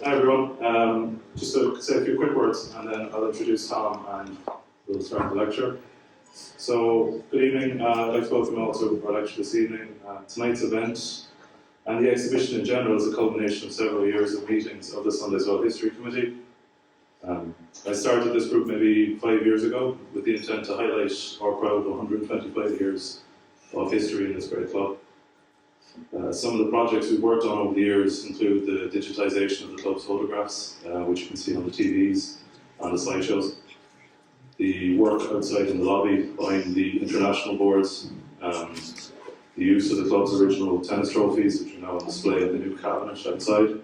Hi everyone. Just to say a few quick words and then I'll introduce Tom and we'll start the lecture. So, good evening. I'd like to welcome you all to our lecture this evening. Tonight's event and the exhibition in general is a culmination of several years of meetings of the Sundays Well History Committee. I started this group maybe 5 years ago with the intent to highlight our proud 125 years of history in this great club. Some of the projects we've worked on over the years include the digitisation of the club's photographs, which you can see on the TVs, on the slideshows. The work outside in the lobby, behind the international boards, the use of the club's original tennis trophies, which are now on display in the new cabinet outside,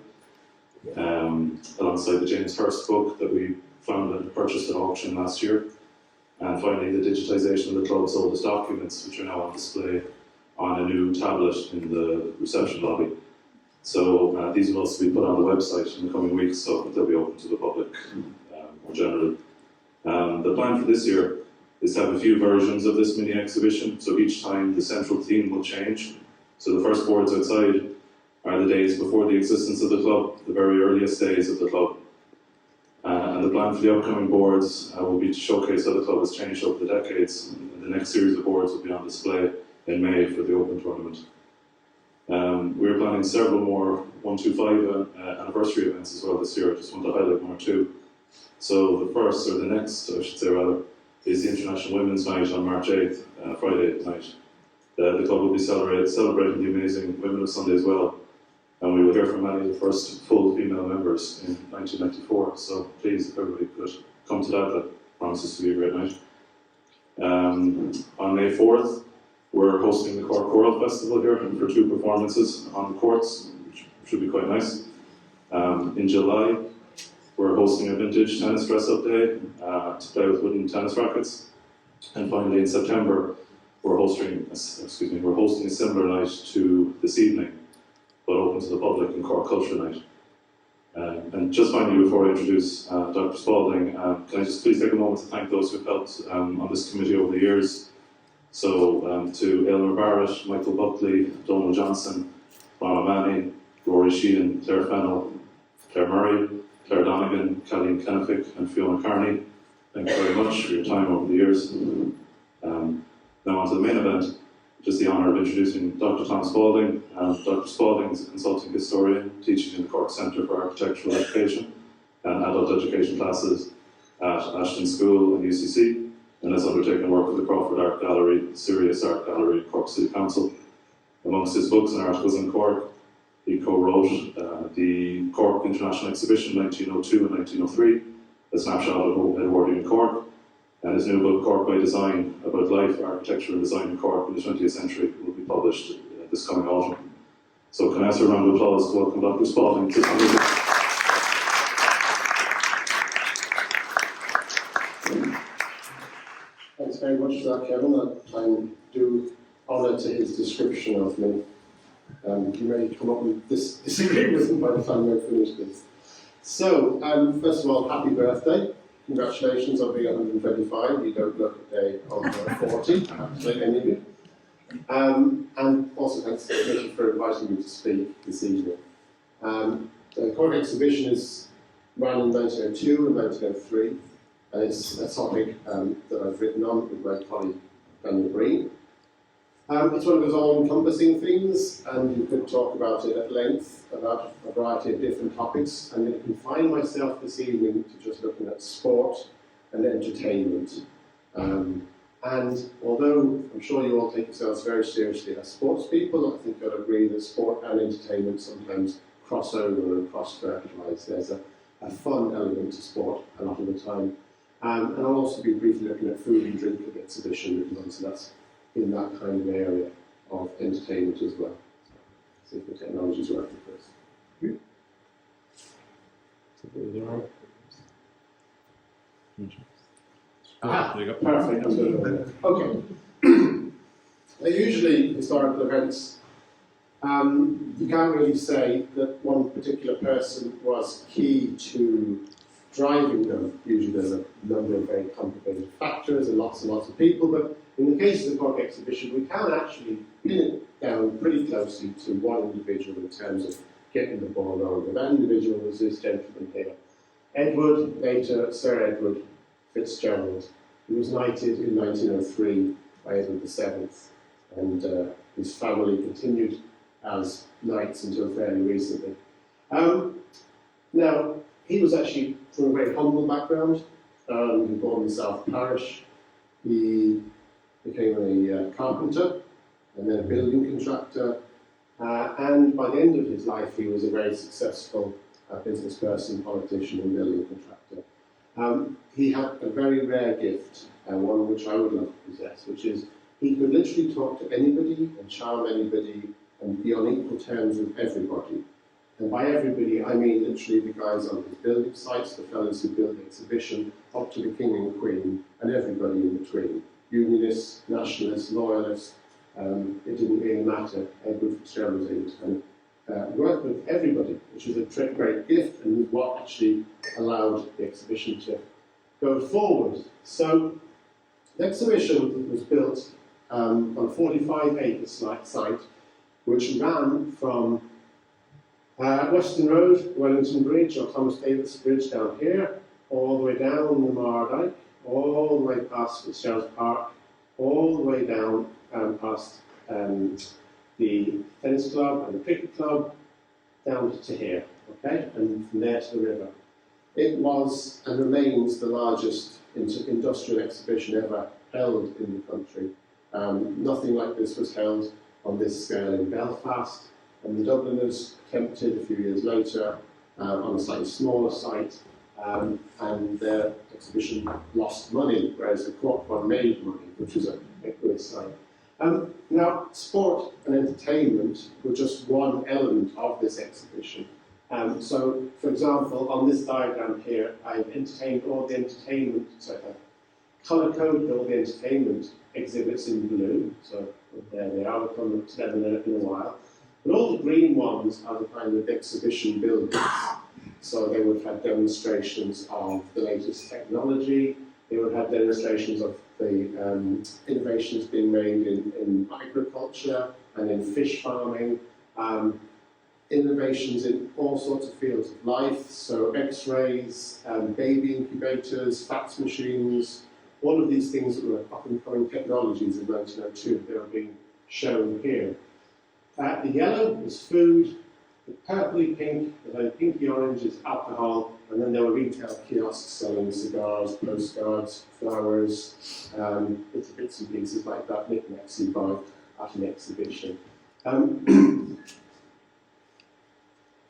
alongside the James Hurst book that we found and purchased at auction last year. And finally, the digitisation of the club's oldest documents, which are now on display on a new tablet in the reception lobby. So these will also be put on the website in the coming weeks, so they'll be open to the public more generally. The plan for this year is to have a few versions of this mini exhibition, so each time the central theme will change. So the first boards outside are the days before the existence of the club, the very earliest days of the club. And the plan for the upcoming boards will be to showcase how the club has changed over the decades. And the next series of boards will be on display in May for the Open Tournament. We're planning several more 125 anniversary events as well this year. I just want to highlight one or two. So the first, or the next, I should say rather, is the International Women's Night on March 8th, Friday night. The club will be celebrating the amazing Women of Sunday as well. And we will hear from many of the first full female members in 1994. So please, if everybody could come to that promises to be a great night. On May 4th, we're hosting the Cork Choral Festival here for 2 performances on the courts, which should be quite nice. In July, we're hosting a vintage tennis dress-up day to play with wooden tennis rackets. And finally, in September, we're hosting a similar night to this evening, but open to the public in Cork Culture Night. And just finally, before I introduce Dr. Spalding, can I just please take a moment to thank those who've helped on this committee over the years. So to Aylmer Barrett, Michael Buckley, Donald Johnson, Ron O'Mahony, Rory Sheehan, Claire Fennell, Claire Murray, Claire Donegan, Colleen Kennefic and Fiona Carney. Thank you very much for your time over the years. Now on to the main event, which is the honour of introducing Dr. Tom Spalding. Dr. Spalding is a consulting historian teaching in the Cork Centre for Architectural Education and Adult Education classes at Ashton School and UCC, and has undertaken work with the Crawford Art Gallery, the Sirius Art Gallery, Cork City Council. Amongst his books and articles in Cork, he co-wrote the Cork International Exhibition 1902 and 1903, a snapshot of Edwardian Cork, and his new book, Cork by Design, about life, architecture and design in Cork in the 20th century, will be published this coming autumn. So can I ask a round of applause to welcome Dr. Spalding to the Thanks very much for that, Kevin. I do honour to his description of me. You may come up and disagree with him by the time we've finished this. So, first of all, happy birthday. Congratulations on being 125. You don't look a day over 40, I have to say, any of you. And also thanks to Richard for inviting me to speak this evening. The Cork exhibition is ran in 1902 and 1903. And it's a topic that I've written on with my colleague Daniel Breen. It's one of those all-encompassing things, and you could talk about it at length, about a variety of different topics. I'm going to confine myself this evening to just looking at sport and entertainment. And although I'm sure you all take yourselves very seriously as sports people, I think you'll agree that sport and entertainment sometimes cross over and cross-fertilise. There's a fun element to sport a lot of the time. And I'll also be briefly looking at food and drink at the exhibition, so that's in that kind of area of entertainment as well. See if the technology is working first. There you go. Perfect. Okay. They're usually historical events. You can't really say that one particular person was key to driving them. Usually there's a number of very complicated factors and lots of people, but in the case of the Cork exhibition, we can actually pin it down pretty closely to one individual in terms of getting the ball rolling. And that individual was this gentleman here. Edward, later Sir Edward Fitzgerald. He was knighted in 1903 by Edward VII, and his family continued as knights until fairly recently. Now, he was actually from a very humble background. He was born in South Parish. He became a carpenter and then a building contractor. And by the end of his life, he was a very successful business person, politician, and building contractor. He had a very rare gift, one which I would love to possess, which is he could literally talk to anybody and charm anybody and be on equal terms with everybody. And by everybody, I mean literally the guys on his building sites, the fellows who built the exhibition, up to the King and Queen, and everybody in between. Unionists, nationalists, loyalists, it didn't really matter. Edward Fitzgerald was able to work with everybody, which was a great gift and was what actually allowed the exhibition to go forward. So the exhibition was built on a 45-acre site, which ran from Western Road, Wellington Bridge, or Thomas Davis Bridge down here, all the way down the Mardyke, all the way past Fitzgerald's Park, all the way down past the tennis club and the cricket club, down to here, okay, and from there to the river. It was and remains the largest industrial exhibition ever held in the country. Nothing like this was held on this scale in Belfast, and the Dubliners attempted a few years later on a slightly smaller site, and their exhibition lost money, whereas the Cork one made money, which was a good sign. Now, sport and entertainment were just one element of this exhibition. So, for example, on this diagram here, I've colour-coded all the entertainment exhibits in blue, so there they are, we'll come to them in a while. But all the green ones are the kind of exhibition buildings. So they would have demonstrations of the latest technology, they would have demonstrations of the innovations being made in agriculture and in fish farming, innovations in all sorts of fields of life, so x-rays, baby incubators, fax machines, all of these things that were up-and-coming technologies in 1902, they were being shown here. The yellow is food, the purpley pink, and then pinky orange is alcohol, and then there were retail kiosks selling cigars, postcards, flowers, bits and pieces like that, knickknacks you buy at an exhibition.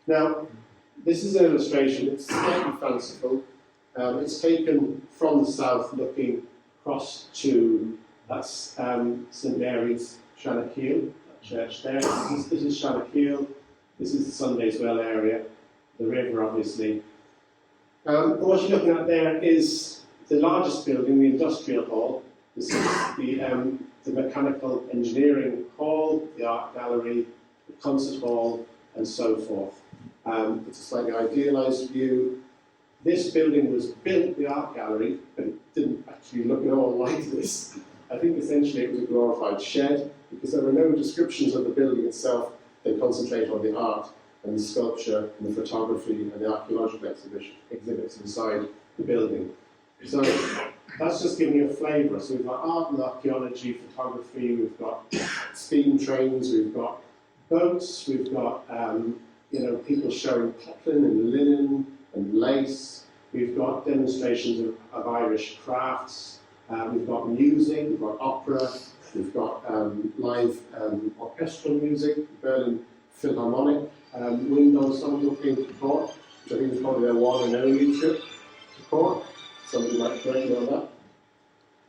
Now, this is an illustration, it's slightly fanciful. It's taken from the south looking across to, that's St Mary's, Shanacheel, that church there. This is Shanacheel, this is the Sunday's Well area, the river obviously. And what you're looking at there is the largest building, the industrial hall. This is the mechanical engineering hall, the art gallery, the concert hall, and so forth. It's a slightly idealised view. This building was built, the art gallery, but it didn't actually look at all like this. I think essentially it was a glorified shed, because there were no descriptions of the building itself. They concentrate on the art and the sculpture and the photography and the archaeological exhibits inside the building. So that's just giving you a flavour. So we've got art and archaeology, photography, we've got steam trains, we've got boats, we've got people showing poplin and linen and lace. We've got demonstrations of Irish crafts. We've got music, we've got opera, we've got live orchestral music, Berlin Philharmonic. Wind Ensemble came to Cork, which I think is probably their one and only trip to Cork. Somebody might correct me on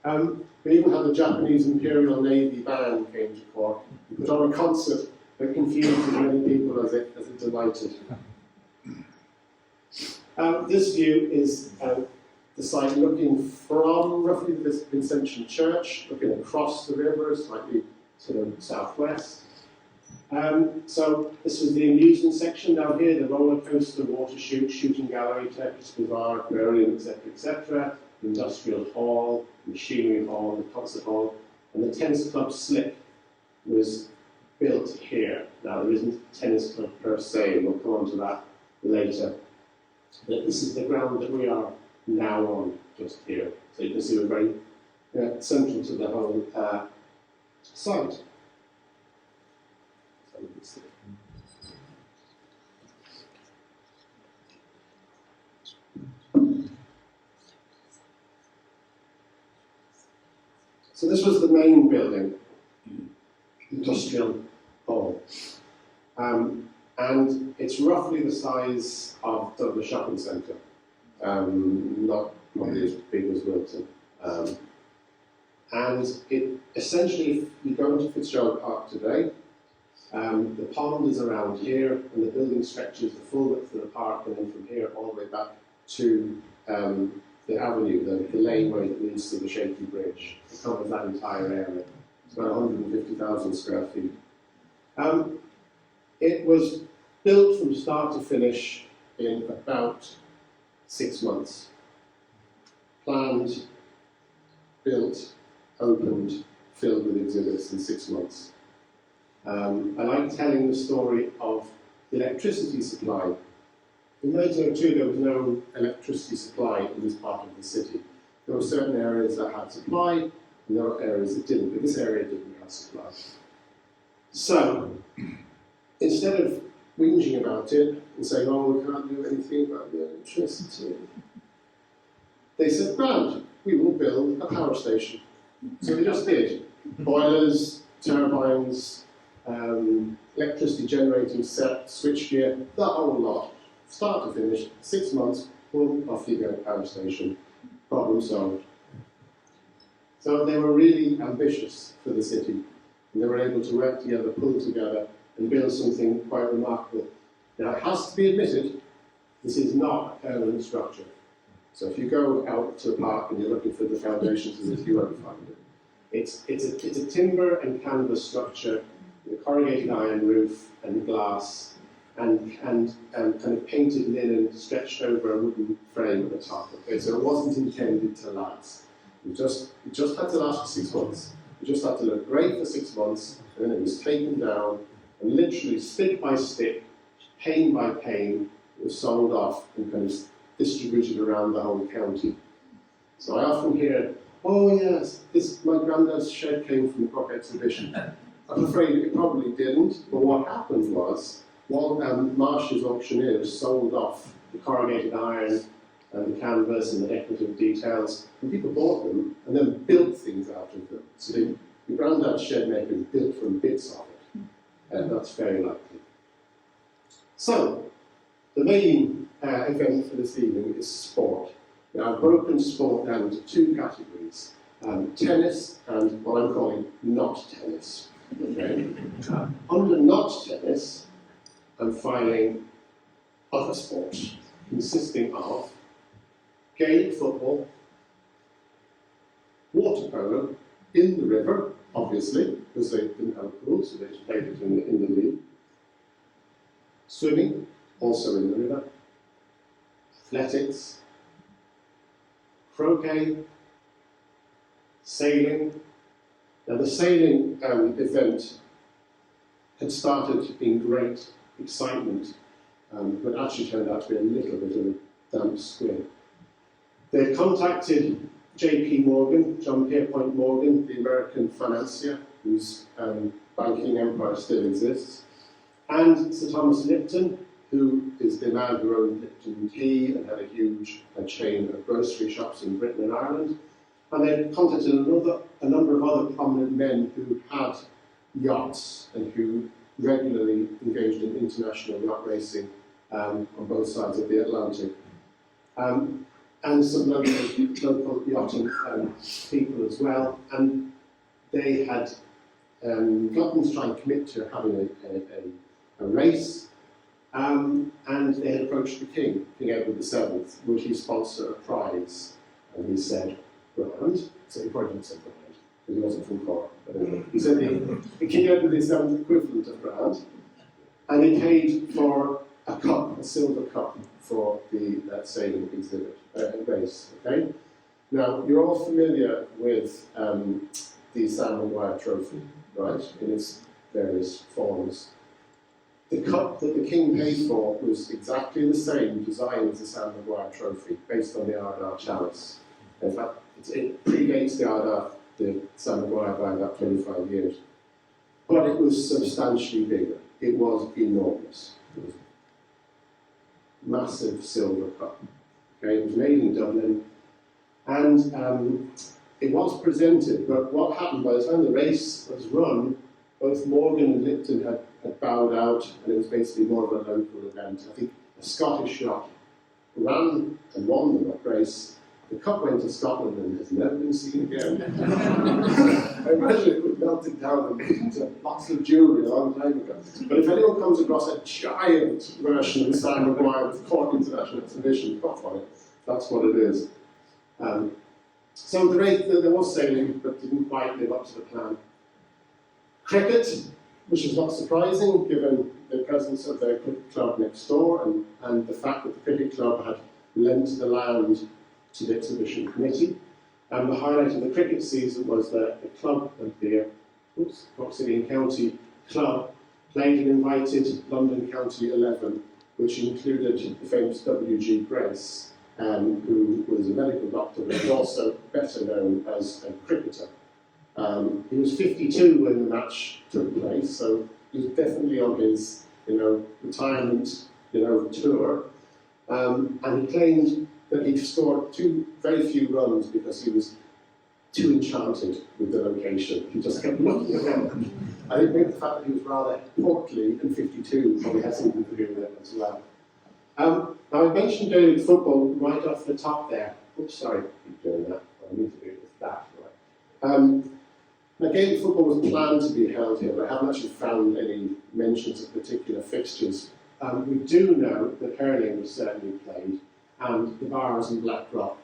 that. We even had the Japanese Imperial Navy Band came to Cork. We put on a concert that confused as many people as it delighted. This view is the site looking from roughly the Vincentian Church, looking across the river, slightly to the southwest. So this was the amusement section down here, the roller coaster, water chute, shooting gallery, Turkish bazaar, aquarium, etc., etc., the industrial hall, the machinery hall, the concert hall, and the tennis club slip was built here. Now, there isn't a tennis club per se, and we'll come on to that later. But this is the ground that we are now on, just here. So you can see we're very central to the whole site. So this was the main building, industrial hall. And it's roughly the size of the shopping centre, not probably as big as Wilton. And it essentially, if you go into Fitzgerald Park today, the pond is around here, and the building stretches the full width of the park, and then from here all the way back to the avenue, the laneway that leads to the Shaky Bridge. It covers that entire area. It's about 150,000 square feet. It was built from start to finish in about 6 months. Planned, built, opened, filled with exhibits in 6 months. I like telling the story of the electricity supply. In 1902, there was no electricity supply in this part of the city. There were certain areas that had supply, and there were areas that didn't, but this area didn't have supply. So, instead of whinging about it and saying, oh, we can't do anything about the electricity, they said, grand, we will build a power station. So they just did. Boilers, turbines, electricity generating set, switchgear, the whole lot. Start to finish, 6 months, boom, off you go, power station, problem solved. So they were really ambitious for the city, and they were able to work together, pull together, and build something quite remarkable. Now, it has to be admitted, this is not a permanent structure. So if you go out to a park and you're looking for the foundations of this, you won't find it. It's a timber and canvas structure with a corrugated iron roof and glass, and kind of painted linen stretched over a wooden frame at the top. Okay, so it wasn't intended to last. It just had to last for 6 months. It just had to look great for 6 months, and then it was taken down, and literally stick by stick, pane by pane, it was sold off and kind of distributed around the whole county. So I often hear, oh yes, my granddad's shed came from the Cork exhibition. I'm afraid it probably didn't, but what happened was, while Marsh's auctioneers sold off the corrugated iron and the canvas and the decorative details, and people bought them and then built things out of them. So the granddad's shed may have been built from bits of it, and that's very likely. So, the main event for this evening is sport. Now, I've broken sport down into 2 categories, tennis and what I'm calling not tennis. Okay? Under not tennis, I'm filing other sports, consisting of Gaelic football, water polo, in the river, obviously, because they didn't have a pool, so they just played it in the league. Swimming, also in the river. Athletics, croquet, sailing. Now the sailing event had started in great excitement, but actually turned out to be a little bit of a damp squib. They contacted J.P. Morgan, John Pierpont Morgan, the American financier, whose banking empire still exists, and Sir Thomas Lipton, who is the man who owned Lipton Tea and had a huge chain of grocery shops in Britain and Ireland. And they contacted a number of other prominent men who had yachts and who regularly engaged in international yacht racing on both sides of the Atlantic. And some local yachting people as well. And they had gotten to try and commit to having a race. And they had approached the King Edward VII, would he sponsor a prize? And he said, grand. So he probably didn't say grand, because he wasn't from Cork. But anyway, he said the King Edward VII equivalent of grand. And he paid for a cup, a silver cup, for the sailing exhibit, race. Okay? Now, you're all familiar with the Sam Maguire Trophy, right, in its various forms. The cup that the King paid for was exactly the same design as the Sam Maguire Trophy, based on the Ardagh chalice. In fact, it predates the Sam Maguire by about 25 years. But it was substantially bigger. It was enormous. It was a massive silver cup. Okay, it was made in Dublin, and it was presented, but what happened by the time the race was run, both Morgan and Lipton had bowed out, and it was basically more of a local event. I think a Scottish yacht ran and won the race. The cup went to Scotland and has never been seen again. I imagine it would melted down and into lots of jewellery a long time ago. But if anyone comes across a giant version of Sam Maguire with Cork International Exhibition, go for it. That's what it is. So the race, there was sailing, but didn't quite live up to the plan. Cricket, which is not surprising given the presence of the cricket club next door and the fact that the cricket club had lent the land to the exhibition committee. And the highlight of the cricket season was that the club of the Cork City and County club played an invited London County 11, which included the famous W.G. Grace, who was a medical doctor but was also better known as a cricketer. He was 52 when the match took place, so he was definitely on his, retirement, tour. And he claimed that he scored very few runs because he was too enchanted with the location. He just kept looking around. I think maybe the fact that he was rather portly and 52 probably had something to do with it as well. Now I mentioned Gaelic football right off the top there. Oops, sorry, I keep doing that. I need to do it with that, right? Now Gaelic football was planned to be held here, but I haven't actually found any mentions of particular fixtures. We do know that hurling was certainly played, and the Bars and Blackrock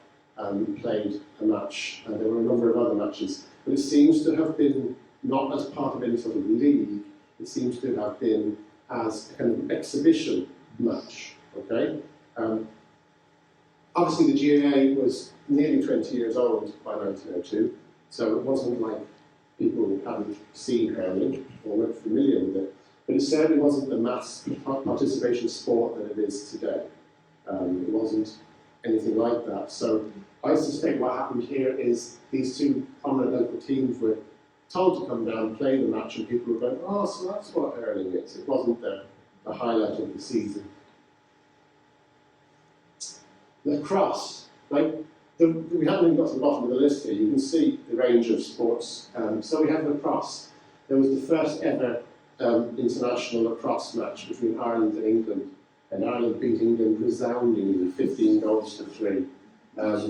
played a match, and there were a number of other matches. But it seems to have been not as part of any sort of league, it seems to have been as a kind of exhibition match. Okay? Obviously the GAA was nearly 20 years old by 1902, so it wasn't like people hadn't seen hurling or weren't familiar with it, but it certainly wasn't the mass participation sport that it is today. It wasn't anything like that. So I suspect what happened here is these two prominent local teams were told to come down, play the match, and people were going, oh, so that's what hurling is. It wasn't the highlight of the season. Lacrosse, we haven't even got to the bottom of the list here. You can see the range of sports. So we have lacrosse. There was the first ever international lacrosse match between Ireland and England, and Ireland beat England resoundingly, 15 goals to 3. Now,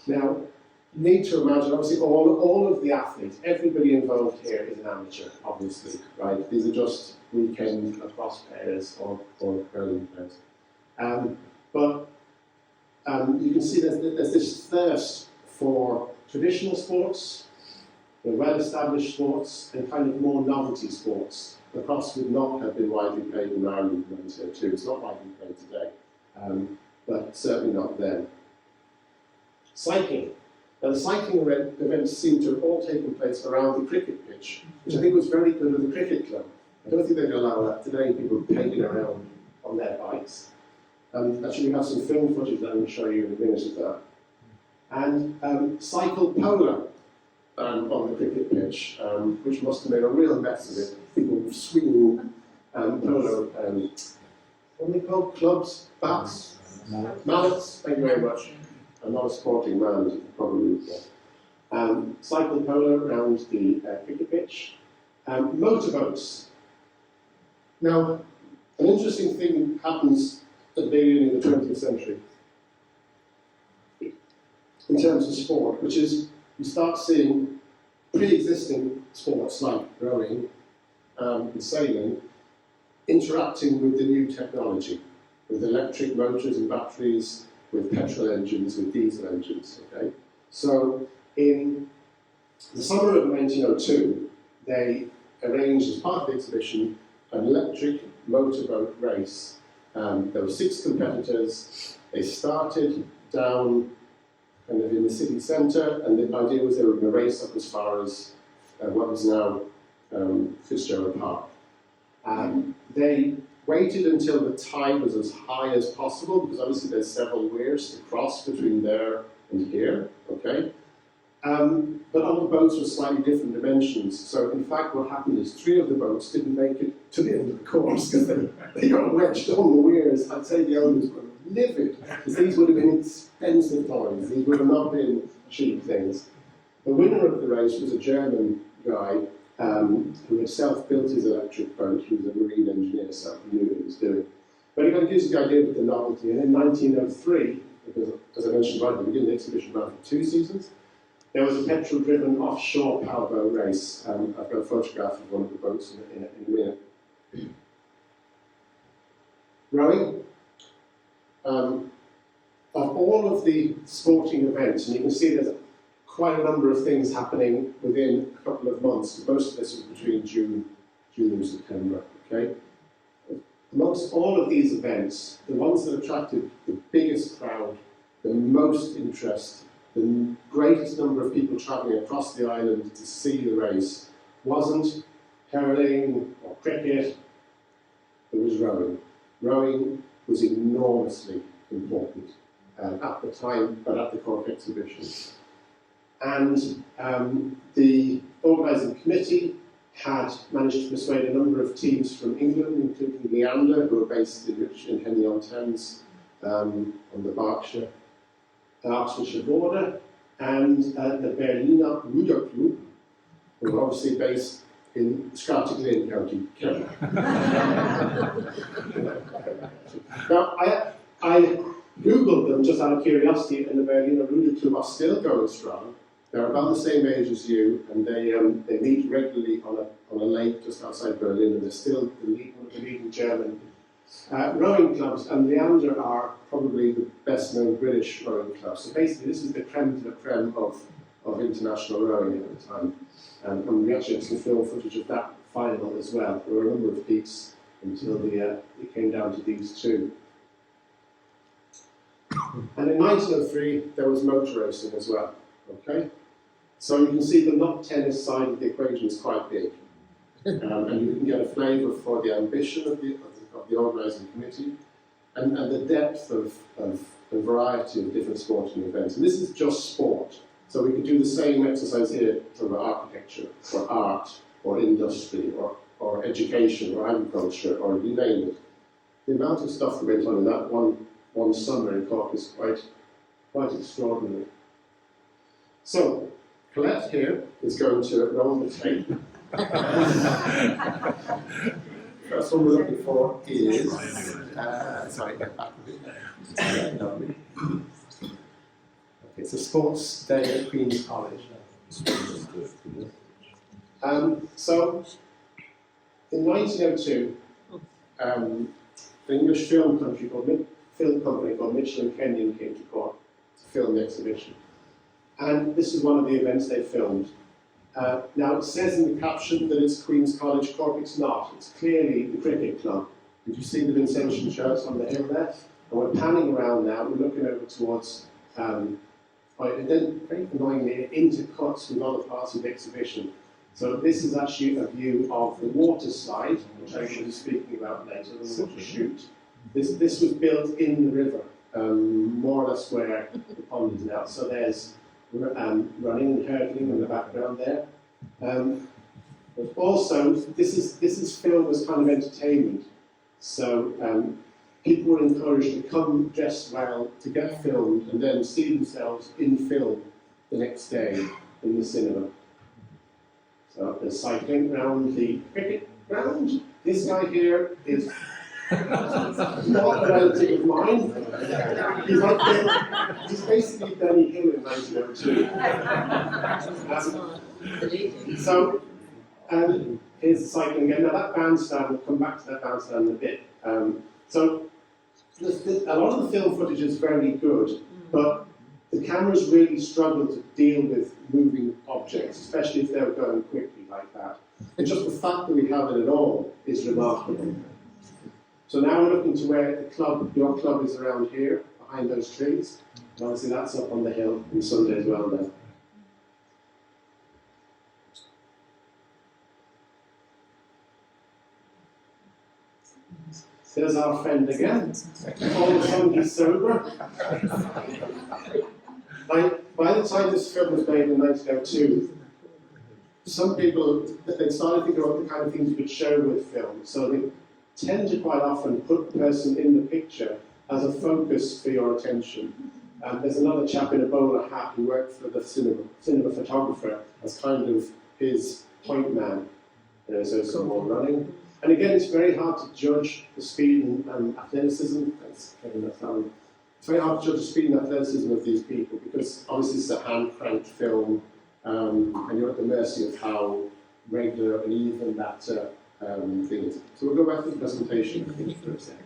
you need to imagine, obviously, all of the athletes, everybody involved here is an amateur, obviously, right? These are just weekend lacrosse players or hurling players. But you can see there's this thirst for traditional sports, the well-established sports, and kind of more novelty sports. Lacrosse would not have been widely played in Ireland in 1902. It's not widely played today, but certainly not then. Cycling. Now, the cycling events seem to have all taken place around the cricket pitch, which I think was very good of the cricket club. I don't think they'd allow that today, people pedaling around on their bikes. Actually, we have some film footage that I'm going to show you in a minute of that. And cycle polo on the cricket pitch, which must have made a real mess of it. People swinging polo, what are they called? Clubs? Bats? Mallets? Thank you very much. I'm not a sporting man, as you can probably guess. Cycle polo around the cricket pitch. Motorboats. Now, an interesting thing happens at the beginning of the 20th century in terms of sport, which is you start seeing pre-existing sports like rowing and sailing interacting with the new technology, with electric motors and batteries, with petrol engines, with diesel engines. Okay? So in the summer of 1902, they arranged as part of the exhibition an electric motorboat race. There were 6 competitors. They started down kind of in the city centre, and the idea was they were going to race up as far as what is now Fitzgerald Park. They waited until the tide was as high as possible, because obviously there's several weirs to cross between there and here, okay? But all the boats were slightly different dimensions. So in fact what happened is 3 of the boats didn't make it to the end of the course because they got wedged on the weirs. I'd say the owners were livid, because these would have been expensive toys. These would have not been cheap things. The winner of the race was a German guy who had self-built his electric boat. He was a marine engineer, so he knew what he was doing. But it kind of gives you the idea of the novelty. And in 1903, because as I mentioned right at the beginning, the exhibition ran for 2 seasons, there was a petrol-driven offshore powerboat race. I've got a photograph of one of the boats in a minute. Rowing. Of all of the sporting events, and you can see there's quite a number of things happening within a couple of months. Most of this is between June and September, okay? Amongst all of these events, the ones that attracted the biggest crowd, the most interest, the greatest number of people travelling across the island to see the race wasn't hurling or cricket, it was rowing. Rowing was enormously important at the time, but at the Cork exhibition. And the organising committee had managed to persuade a number of teams from England, including Leander, who are based in Henley-on-Thames on the Oxfordshire border, and the Berliner Ruderklub, who are obviously based in Scarty County, Kerry. Now, I googled them just out of curiosity, and the Berliner Ruderklub are still going strong. They're about the same age as you, and they meet regularly on a lake just outside Berlin, and they're still one of the leading German rowing clubs, and Leander are probably the best-known British rowing club. So basically, this is the creme de la creme of international rowing at the time. And we actually have some film footage of that final as well. There were a number of peaks until it came down to these 2. And in 1903, there was motor racing as well. Okay, so you can see the not tennis side of the equation is quite big, and you can get a flavour for the ambition of the organising committee, and the depth of the variety of different sporting events. And this is just sport, so we could do the same exercise here for architecture, or art, or industry, or education, or agriculture, or you name it. The amount of stuff that went on in that one summer in Cork is quite extraordinary. So, Colette here is going to roll the tape. First one we're looking for is, sorry, get back a bit. Okay, it's a sports day at Queen's College. So, in 1902, an English film company called Mitchell and Kenyon came to Cork to film the exhibition. And this is one of the events they filmed. Now it says in the caption that it's Queen's College Cork. It's not. It's clearly the cricket club. Did you see the Vincentian shirts on the hill there? And we're panning around now. We're looking over towards, and then very annoyingly, it intercuts with other parts of the exhibition. So this is actually a view of the water slide, which I will be speaking about later, the water chute. This was built in the river, more or less where the pond is now. So there's running and hurdling in the background there. But also, this is filmed as kind of entertainment. So people were encouraged to come dressed well, to get filmed, and then see themselves in film the next day in the cinema. So they're cycling around the cricket ground. This guy here is not a relative of mine. He's basically Benny Hill in 1902. So here's the cycling again. Now that bandstand, we'll come back to that bandstand in a bit. So a lot of the film footage is very good, but the cameras really struggle to deal with moving objects, especially if they're going quickly like that. And just the fact that we have it at all is remarkable. So now we're looking to where the club, your club is around here, behind those trees. And obviously that's up on the hill on Sunday as well now. There's our friend again. All of a sudden he's sober. By the time this film was made in 1902, some people, they started thinking about the kind of things you could show with film. So they tend to quite often put the person in the picture as a focus for your attention. There's another chap in a bowler hat who worked for the cinema photographer as kind of his point man. So someone running. And again, it's very hard to judge the speed and athleticism. Thanks, Kevin, that's how it's very hard to judge the speed and athleticism of these people because obviously it's a hand-cranked film and you're at the mercy of how regular and even that thing is. So we'll go back to the presentation for a second.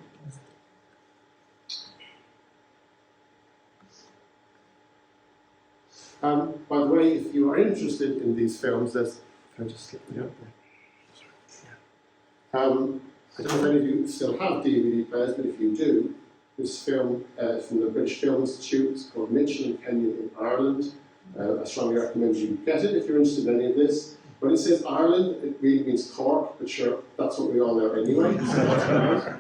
By the way, if you are interested in these films, there's... Can I just slip me up there? I don't know if any of you still have DVD players, but if you do, this film from the British Film Institute, it's called Mitchell and Kenyon in Ireland. I strongly recommend you get it if you're interested in any of this. When it says Ireland, it really means Cork, but sure, that's what we all know anyway. So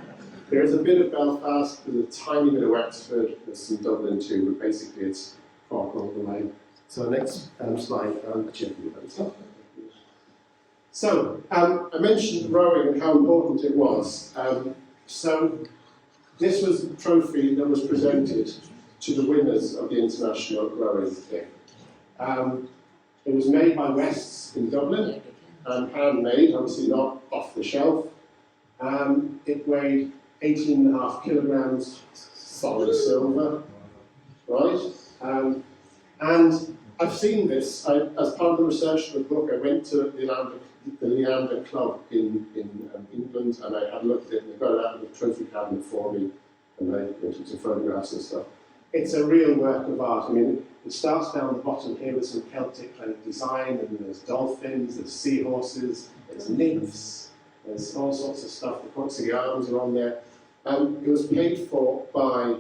there's a bit of Belfast, there's a tiny bit of Wexford, there's some Dublin too, but basically it's Cork all the way. So next slide, So, I mentioned rowing and how important it was. So, this was the trophy that was presented to the winners of the International Rowing Thing. It was made by West's in Dublin, and handmade, obviously not off the shelf. It weighed 18.5 kilograms, solid silver, right? And I've seen this. As part of the research for the book, I went to the Leander Club in England, and I had looked at it, and they got it out of the trophy cabinet for me, and I took some photographs and stuff. It's a real work of art. I mean, it starts down the bottom here with some Celtic kind of design, and there's dolphins, there's seahorses, there's nymphs, there's all sorts of stuff. The Coxie arms are on there. It was paid for by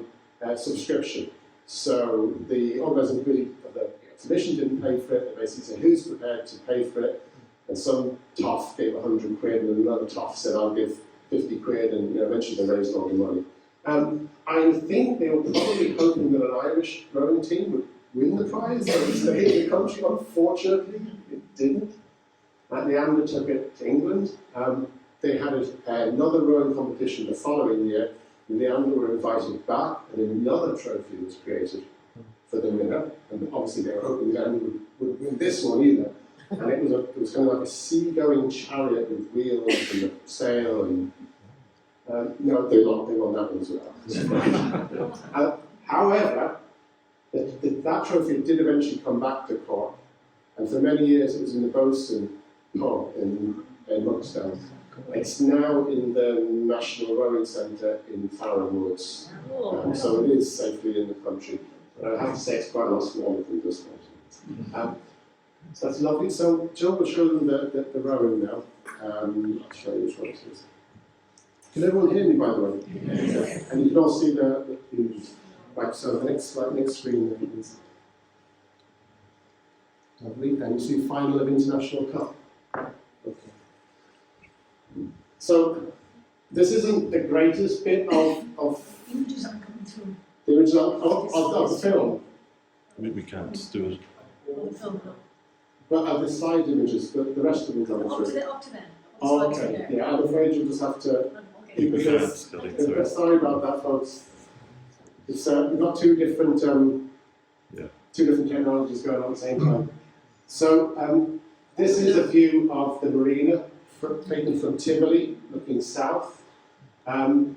subscription. So the organising committee of the exhibition didn't pay for it. They basically said, who's prepared to pay for it? And some toff gave 100 quid, and another toff said, I'll give 50 quid, and eventually they raised all the money. I think they were probably hoping that an Irish rowing team would win the prize and stay in the country. Unfortunately, it didn't. Leander took it to England. They had another rowing competition the following year. Leander were invited back, and another trophy was created for the winner. And obviously, they were hoping Leander would win this one either. And it was kind of like a sea-going chariot with wheels and a sail, and no, they won that one as well. However, that trophy did eventually come back to Cork, and for many years it was in the Bosun pub in Muckstown. It's now in the National Rowing Centre in Fareham Woods, so it is safely in the country. But I have to say it's quite a lot smaller than this one. So that's lovely. So Jill will show them the rowing now. I'll show you which one it is. Can everyone hear me, by the way? Yes. And you can all see the right, so the next screen, please. Lovely. And you see final of International Cup. Okay. So this isn't the greatest bit of images aren't coming through. the original of the film. We can't do it. The film, no. But of the slide images, the rest of them coming Up to through. them. Oh, okay. Yeah, I'm afraid you'll just have to Okay. keep it. Sorry about that, folks. It's we've got two different technologies going on at the same time. So this is a view of the marina taken from Tivoli, looking south, and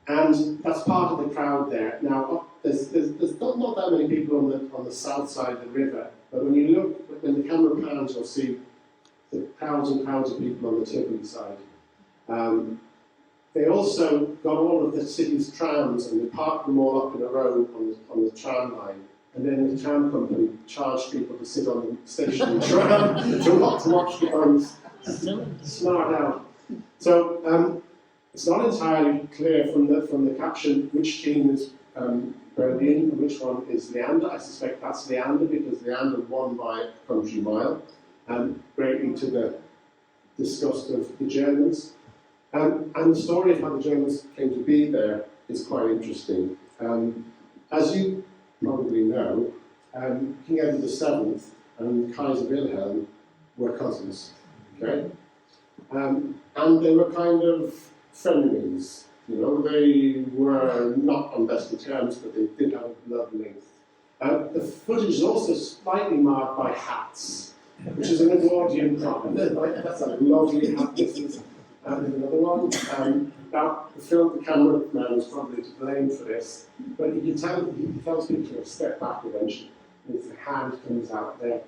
that's part of the crowd there. Now, there's not that many people on the south side of the river, but when you look, when the camera pans, you'll see the crowds and crowds of people on the Tivoli side. They also got all of the city's trams and they parked them all up in a row on the tram line. And then the tram company charged people to sit on the station tram to watch the boats smart out. So it's not entirely clear from the caption which team is Berlin and which one is Leander. I suspect that's Leander because Leander won by a country mile, greatly to the disgust of the Germans. And the story of how the Germans came to be there is quite interesting. As you probably know, King Edward VII and Kaiser Wilhelm were cousins, okay? And they were kind of frenemies, you know, they were not on best of terms, but they did have a blood link. The footage is also slightly marked by hats, which is an Edwardian problem. That's a lovely hat, this is another one. Now, the cameraman was probably to blame for this, but he tells people to step back eventually, and his hand comes out there.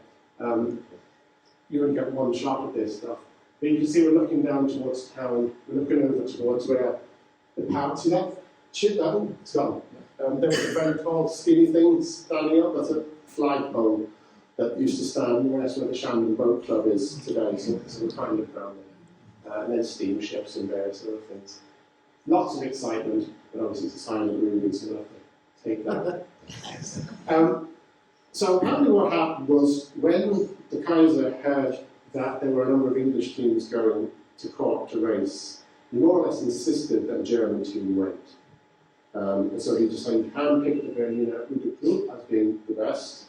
You only get one shot of this stuff. But you can see we're looking down towards town, we're looking over towards where the power, see that? Chip level? It's gone. There was a very tall, skinny thing standing up, that's a flagpole that used to stand more or less where the Shandon Boat Club is today, so we're kind of around there. And then steamships and various other things. Lots of excitement, but obviously it's a silent movie, so we'll have to take that. So apparently what happened was when the Kaiser heard that there were a number of English teams going to Cork to race, he more or less insisted that a German team went. And so he decided to handpick the Berliner Ude Group as being the best,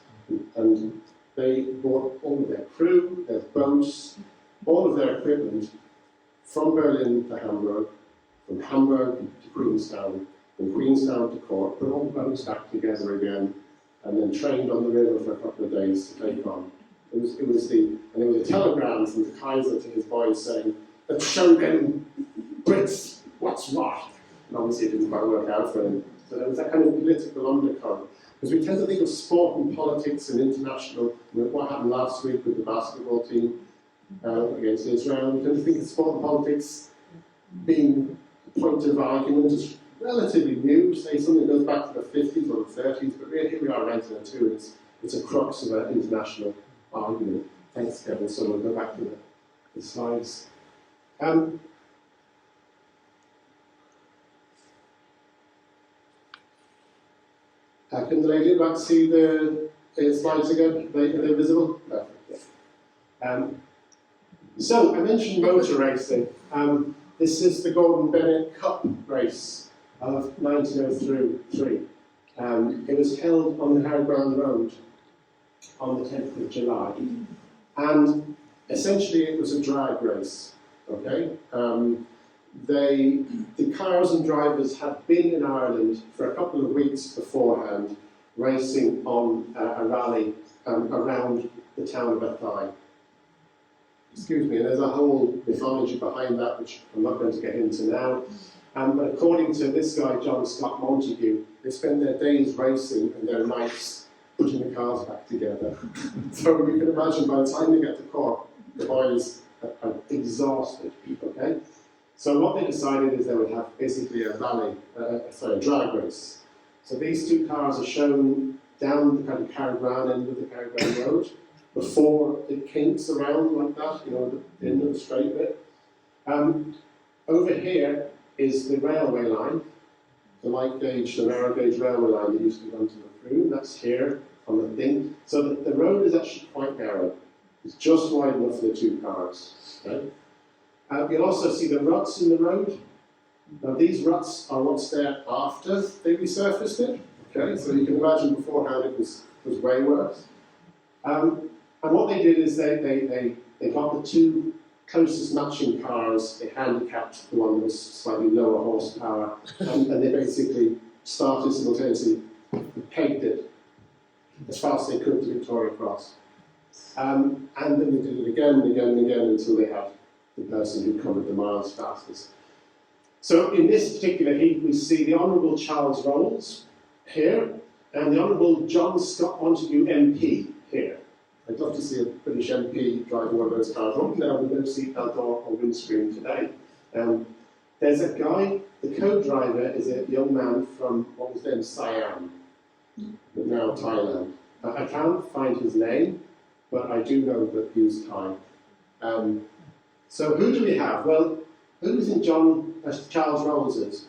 and they brought all of their crew, their boats, all of their equipment from Berlin to Hamburg, from Hamburg to Queenstown, from Queenstown to Cork, put all the boats back together again, and then trained on the river for a couple of days to take on. There was a telegram from the Kaiser to his boys saying, "Let's show them Brits what's what." And obviously it didn't quite work out for him. So there was that kind of political undercurrent. Because we tend to think of sport and politics and international, what happened last week with the basketball team against Israel, we tend to think of sport and politics being a point of argument is relatively new, say something that goes back to the 50s or the 30s, but really here we are in 1902, it's a crux of an international argument. Thanks, Kevin. So we'll go back to the slides. Can the lady back see the slides again? Are they visible? Perfect. Yeah. So I mentioned motor racing. This is the Gordon Bennett Cup race of 1903. It was held on the Harrowground Road on the 10th of July. And essentially it was a drag race, okay? The cars and drivers had been in Ireland for a couple of weeks beforehand, racing on a rally around the town of Athy. Excuse me, and there's a whole mythology behind that, which I'm not going to get into now. But according to this guy, John Scott Montague, they spend their days racing and their nights putting the cars back together. So you can imagine by the time they get to Cork, the boys are exhausted, okay? So what they decided is they would have basically a drag race. So these two cars are shown down the kind of Carriground end of the Carriground Road before it kinks around like that, you know, the end of the straight bit. Over here is the railway line, the light gauge, the narrow gauge railway line that used to run to the crew. That's here on the thing. So the road is actually quite narrow. It's just wide enough for the two cars. Okay? You'll also see the ruts in the road. Now these ruts are what's there after they resurfaced it. Okay, so you can imagine beforehand it was way worse. And what they did is they got the two closest matching cars, they handicapped the one that was slightly lower horsepower, and they basically started simultaneously, pegged it as fast as they could to Victoria Cross. And then they did it again and again and again until they had the person who covered the miles fastest. So in this particular heat, we see the Honourable Charles Rolls here, and the Honourable John Scott Montague MP here. I'd love to see a British MP driving one of those cars. Right now, we don't see seatbelt or windscreen today. There's a guy, the co-driver is a young man from what was then Siam, but now Thailand. I can't find his name, but I do know that he was Thai. So who do we have? Well, who do you think Charles Rolls is?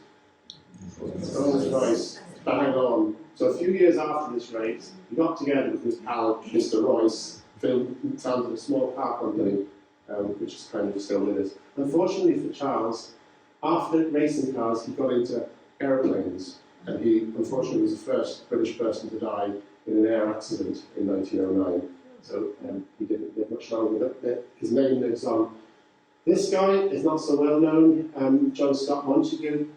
Rolls Royce, bang on. So a few years after this race, he got together with his pal, Mr. Royce, founded a small car company, which is kind of still with us. Unfortunately for Charles, After racing cars, he got into aeroplanes, and he unfortunately was the first British person to die in an air accident in 1909. So he didn't live much longer, but his name lives on. This guy is not so well known, John Scott Montague.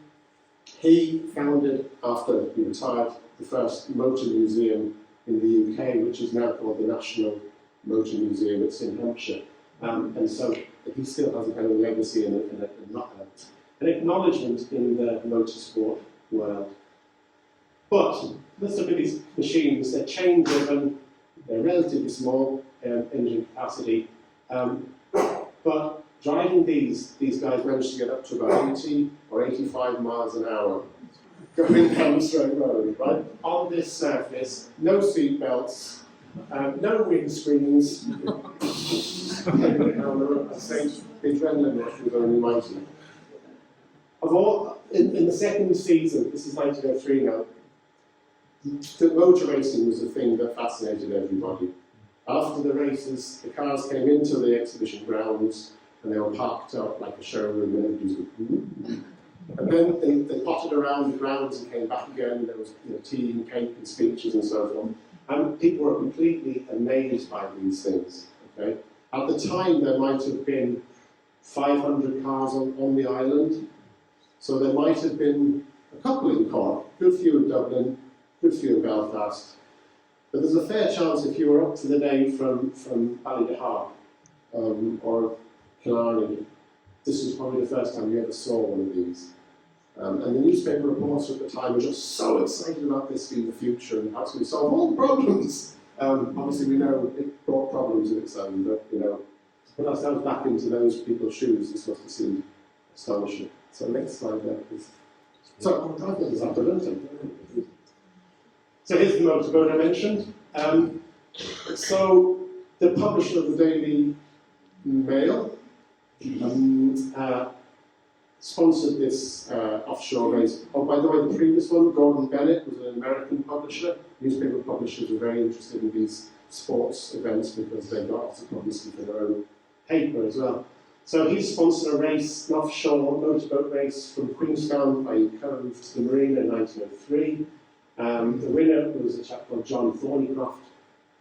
He founded, after he retired, the first motor museum in the UK, which is now called the National Motor Museum. It's in Hampshire. And so he still has a kind of legacy and an acknowledgement in the motorsport world. But let's look at these machines. They're chain-driven, they're relatively small engine capacity, but driving these guys managed to get up to about 80 or 85 miles an hour going down the straight road, right? On this surface, no seat belts, no windscreens. I think the adrenaline rush was only mighty. Of all, in the second season, this is 1903 now, the motor racing was the thing that fascinated everybody. After the races, the cars came into the exhibition grounds and they were parked up like a showroom, and everybody was and then they potted around the grounds and came back again. There was tea and cake and speeches and so forth. And people were completely amazed by these things. Okay? At the time, there might have been 500 cars on the island. So there might have been a couple in Cork, good few in Dublin, good few in Belfast. But there's a fair chance if you were up to the day from Ballydehar or Killarney, this was probably the first time you ever saw one of these. And the newspaper reporters at the time were just so excited about this being the future and how it's going to solve all the problems. Obviously, we know it brought problems of its own, but put ourselves back into those people's shoes, this must have seemed astonishing. So next slide there, please. So, I think it's after So here's the motorboat I mentioned. So the publisher of the Daily Mail sponsored this offshore race. Oh, by the way, the previous one, Gordon Bennett, was an American publisher. Newspaper publishers were very interested in these sports events because they got lots of publicity for their own paper as well. So he sponsored a race, an offshore motorboat race from Queenstown by Cove to the Marina in 1903. The winner was a chap called John Thornycroft,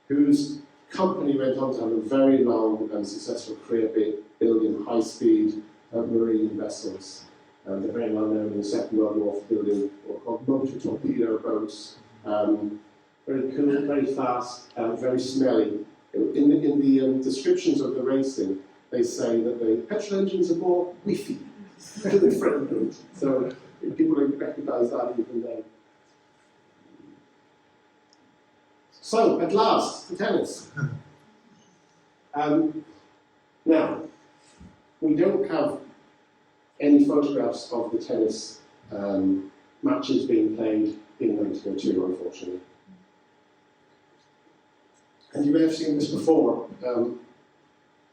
whose company went on to have a very long and successful career building high-speed marine vessels. They're very well known in the Second World War for building what were called motor torpedo boats. Very cool, very fast, very smelly. In the descriptions of the racing, they say that the petrol engines are more whiffy than fragrant. So people don't recognise that even then. So, at last, the tennis. Now, we don't have any photographs of the tennis matches being played in 1902, unfortunately. And you may have seen this before.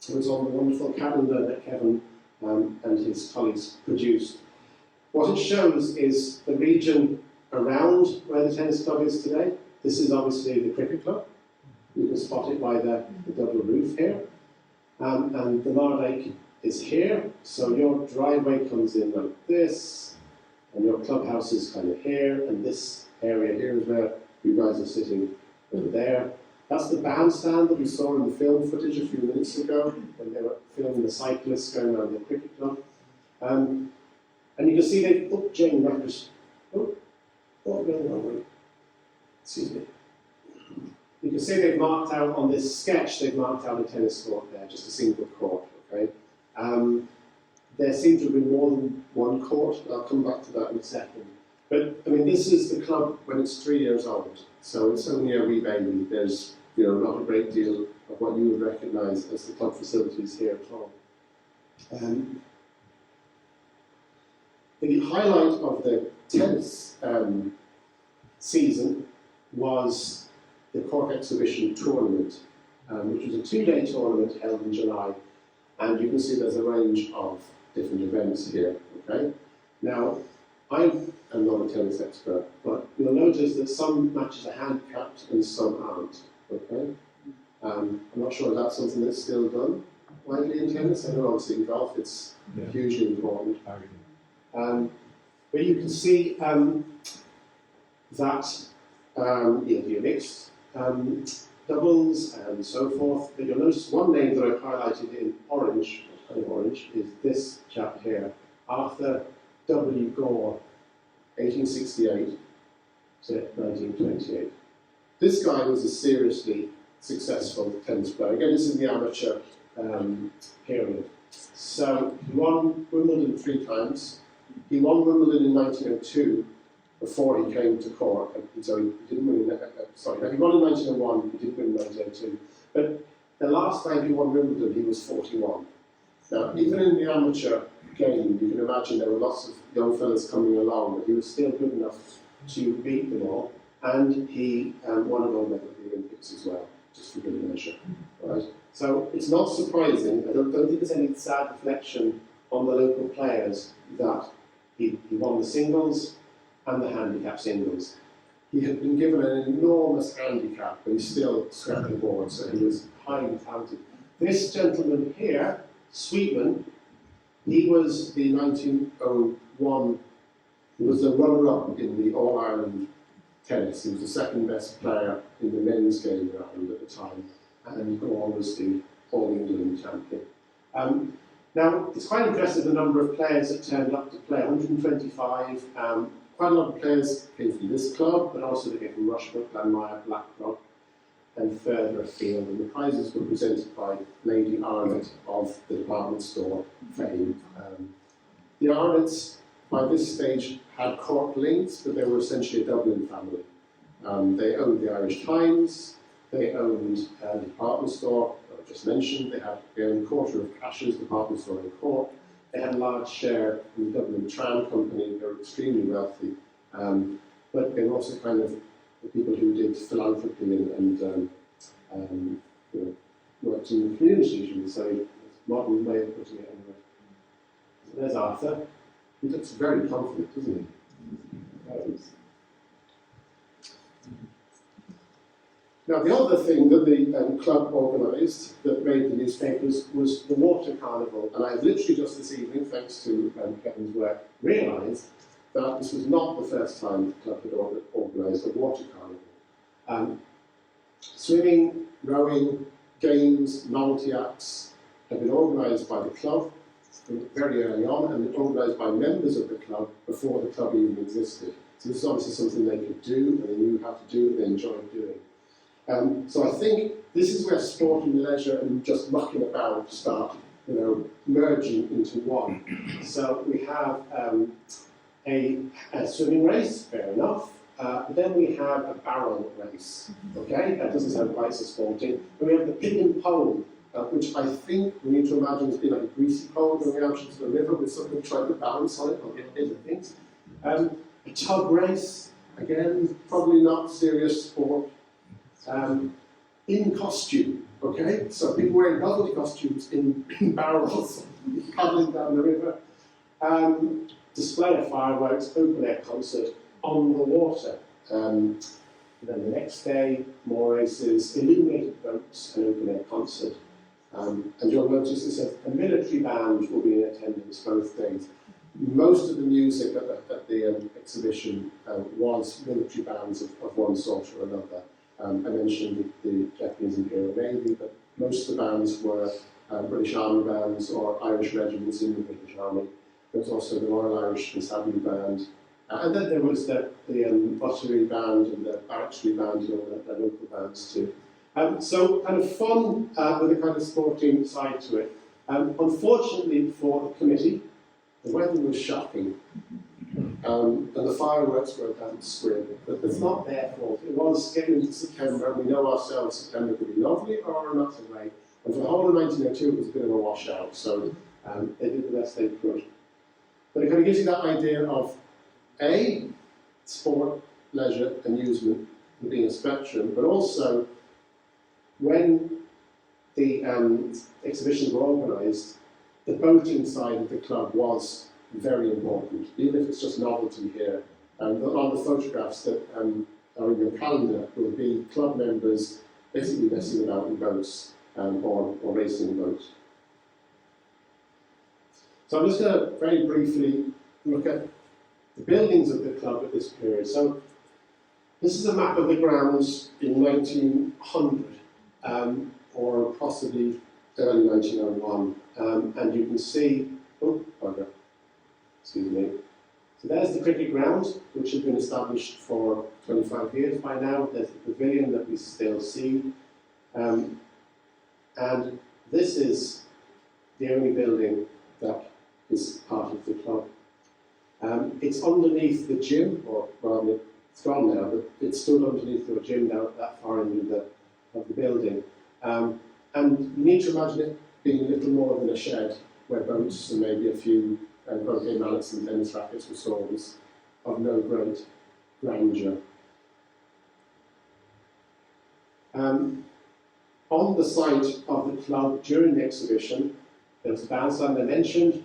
It was on the wonderful calendar that Kevin and his colleagues produced. What it shows is the region around where the tennis club is today. This is obviously the cricket club. You can spot it by the double roof here. And the Mar Lake is here. So your driveway comes in like this, and your clubhouse is kind of here, and this area here is where you guys are sitting over there. That's the bandstand that we saw in the film footage a few minutes ago when they were filming the cyclists going around the cricket club. And you can see they've, oh, Jane Rackers. Oh, no. Excuse me. You can see they've marked out on this sketch, they've marked out a tennis court there, just a single court, okay? There seems to have been more than one court, but I'll come back to that in a second. But, I mean, this is the club when it's 3 years old, so it's only a wee baby. There's, not a great deal of what you would recognise as the club facilities here at all. The highlight of the tennis season was the Cork Exhibition Tournament, which was a 2-day tournament held in July. And you can see there's a range of different events here, okay? Now, I am not a tennis expert, but you'll notice that some matches are handicapped and some aren't, okay? I'm not sure if that's something that's still done widely in tennis. I know obviously in golf it's hugely important. But you can see that you'll mix doubles and so forth. But you'll notice one name that I've highlighted in orange, kind of orange, is this chap here, Arthur W. Gore, 1868 to 1928. This guy was a seriously successful tennis player. Again, this is the amateur period. So he won Wimbledon 3 times. He won Wimbledon in 1902 before he came to court. So he didn't win in, he won in 1901, he didn't win in 1902. But the last time he won Wimbledon, he was 41. Now, even in the amateur game, you can imagine there were lots of young fellas coming along, but he was still good enough to beat them all. And he won a gold medal at the Olympics as well, just for good measure. Right? So it's not surprising, I don't think there's any sad reflection on the local players that he won the singles and the handicap singles. He had been given an enormous handicap, but he still swept the board, so he was highly talented. This gentleman here, Sweetman, he was the 1901, he was the runner-up in the All-Ireland tennis. He was the second best player in the men's game in Ireland at the time, and Gore was the All-England champion. Now, it's quite impressive the number of players that turned up to play, 125. Quite a lot of players came from this club, but also they came from Rushbrook, Glanmire, Blackrock, and further afield. And the prizes were presented by Lady Arnott of the department store fame. The Arnotts, by this stage, had Cork links, but they were essentially a Dublin family. They owned the Irish Times, they owned the department store that I just mentioned, they owned a quarter of Cash's department store in Cork. They had a large share in the Dublin Tram Company, they were extremely wealthy, but they were also kind of the people who did philanthropy and worked in the community, should we say, it's a modern way of putting it anyway. So there's Arthur. He looks very confident, doesn't he? Now, the other thing that the club organised that made the newspapers was the water carnival. And I've literally just this evening, thanks to Kevin's work, realised that this was not the first time the club had organised a water carnival. Swimming, rowing, games, novelty acts have been organised by the club very early on, and organised by members of the club before the club even existed. So this is obviously something they could do, and they knew how to do, and they enjoyed doing. So I think this is where sport and leisure and just mucking about start, merging into one. So we have a swimming race, fair enough. But then we have a barrel race. Okay, that doesn't sound quite so sporting. Then we have the pig and pole, which I think we need to imagine has been like a greasy pole going out into the river with something trying to balance on it or get in, I think. A tub race, again, probably not serious sport. In costume, okay? So people wearing novelty costumes in barrels, paddling down the river. Display of fireworks, open air concert on the water. And then the next day, more races, illuminated boats, and open air concert. And you'll notice there's a military band will be in attendance both days. Most of the music at the exhibition was military bands of one sort or another. I mentioned the Japanese Imperial Navy, but most of the bands were British Army bands or Irish regiments in the British Army. There was also the Royal Irish Constabulary Band, and then there was the Buttery Band and the Barrackstery Band and all the local bands too. So kind of fun with a kind of sporting side to it. Unfortunately for the committee, the weather was shocking. And the fireworks were down spring, but it's not their fault. It was getting into September, and we know ourselves September could be lovely or not so great. And for the whole of 1902, it was a bit of a washout, so they did the best they could. But it kind of gives you that idea of A, sport, leisure, amusement being a spectrum, but also when the exhibitions were organised, the boating side of the club was very important, even if it's just novelty here. And on the photographs that are in your calendar will be club members basically messing about in boats or racing boats. So I'm just going to very briefly look at the buildings of the club at this period. So this is a map of the grounds in 1900, or possibly early 1901, and you can see, excuse me. So there's the cricket ground, which had been established for 25 years by now. There's the pavilion that we still see, and this is the only building that is part of the club. It's underneath the gym, or rather, it's gone now, but it stood underneath the gym down at that far end of the building. And you need to imagine it being little more than a shed where boats and maybe a few croquet mallets and tennis rackets were stored, was of no great grandeur. On the site of the club during the exhibition, there was a bandstand I mentioned,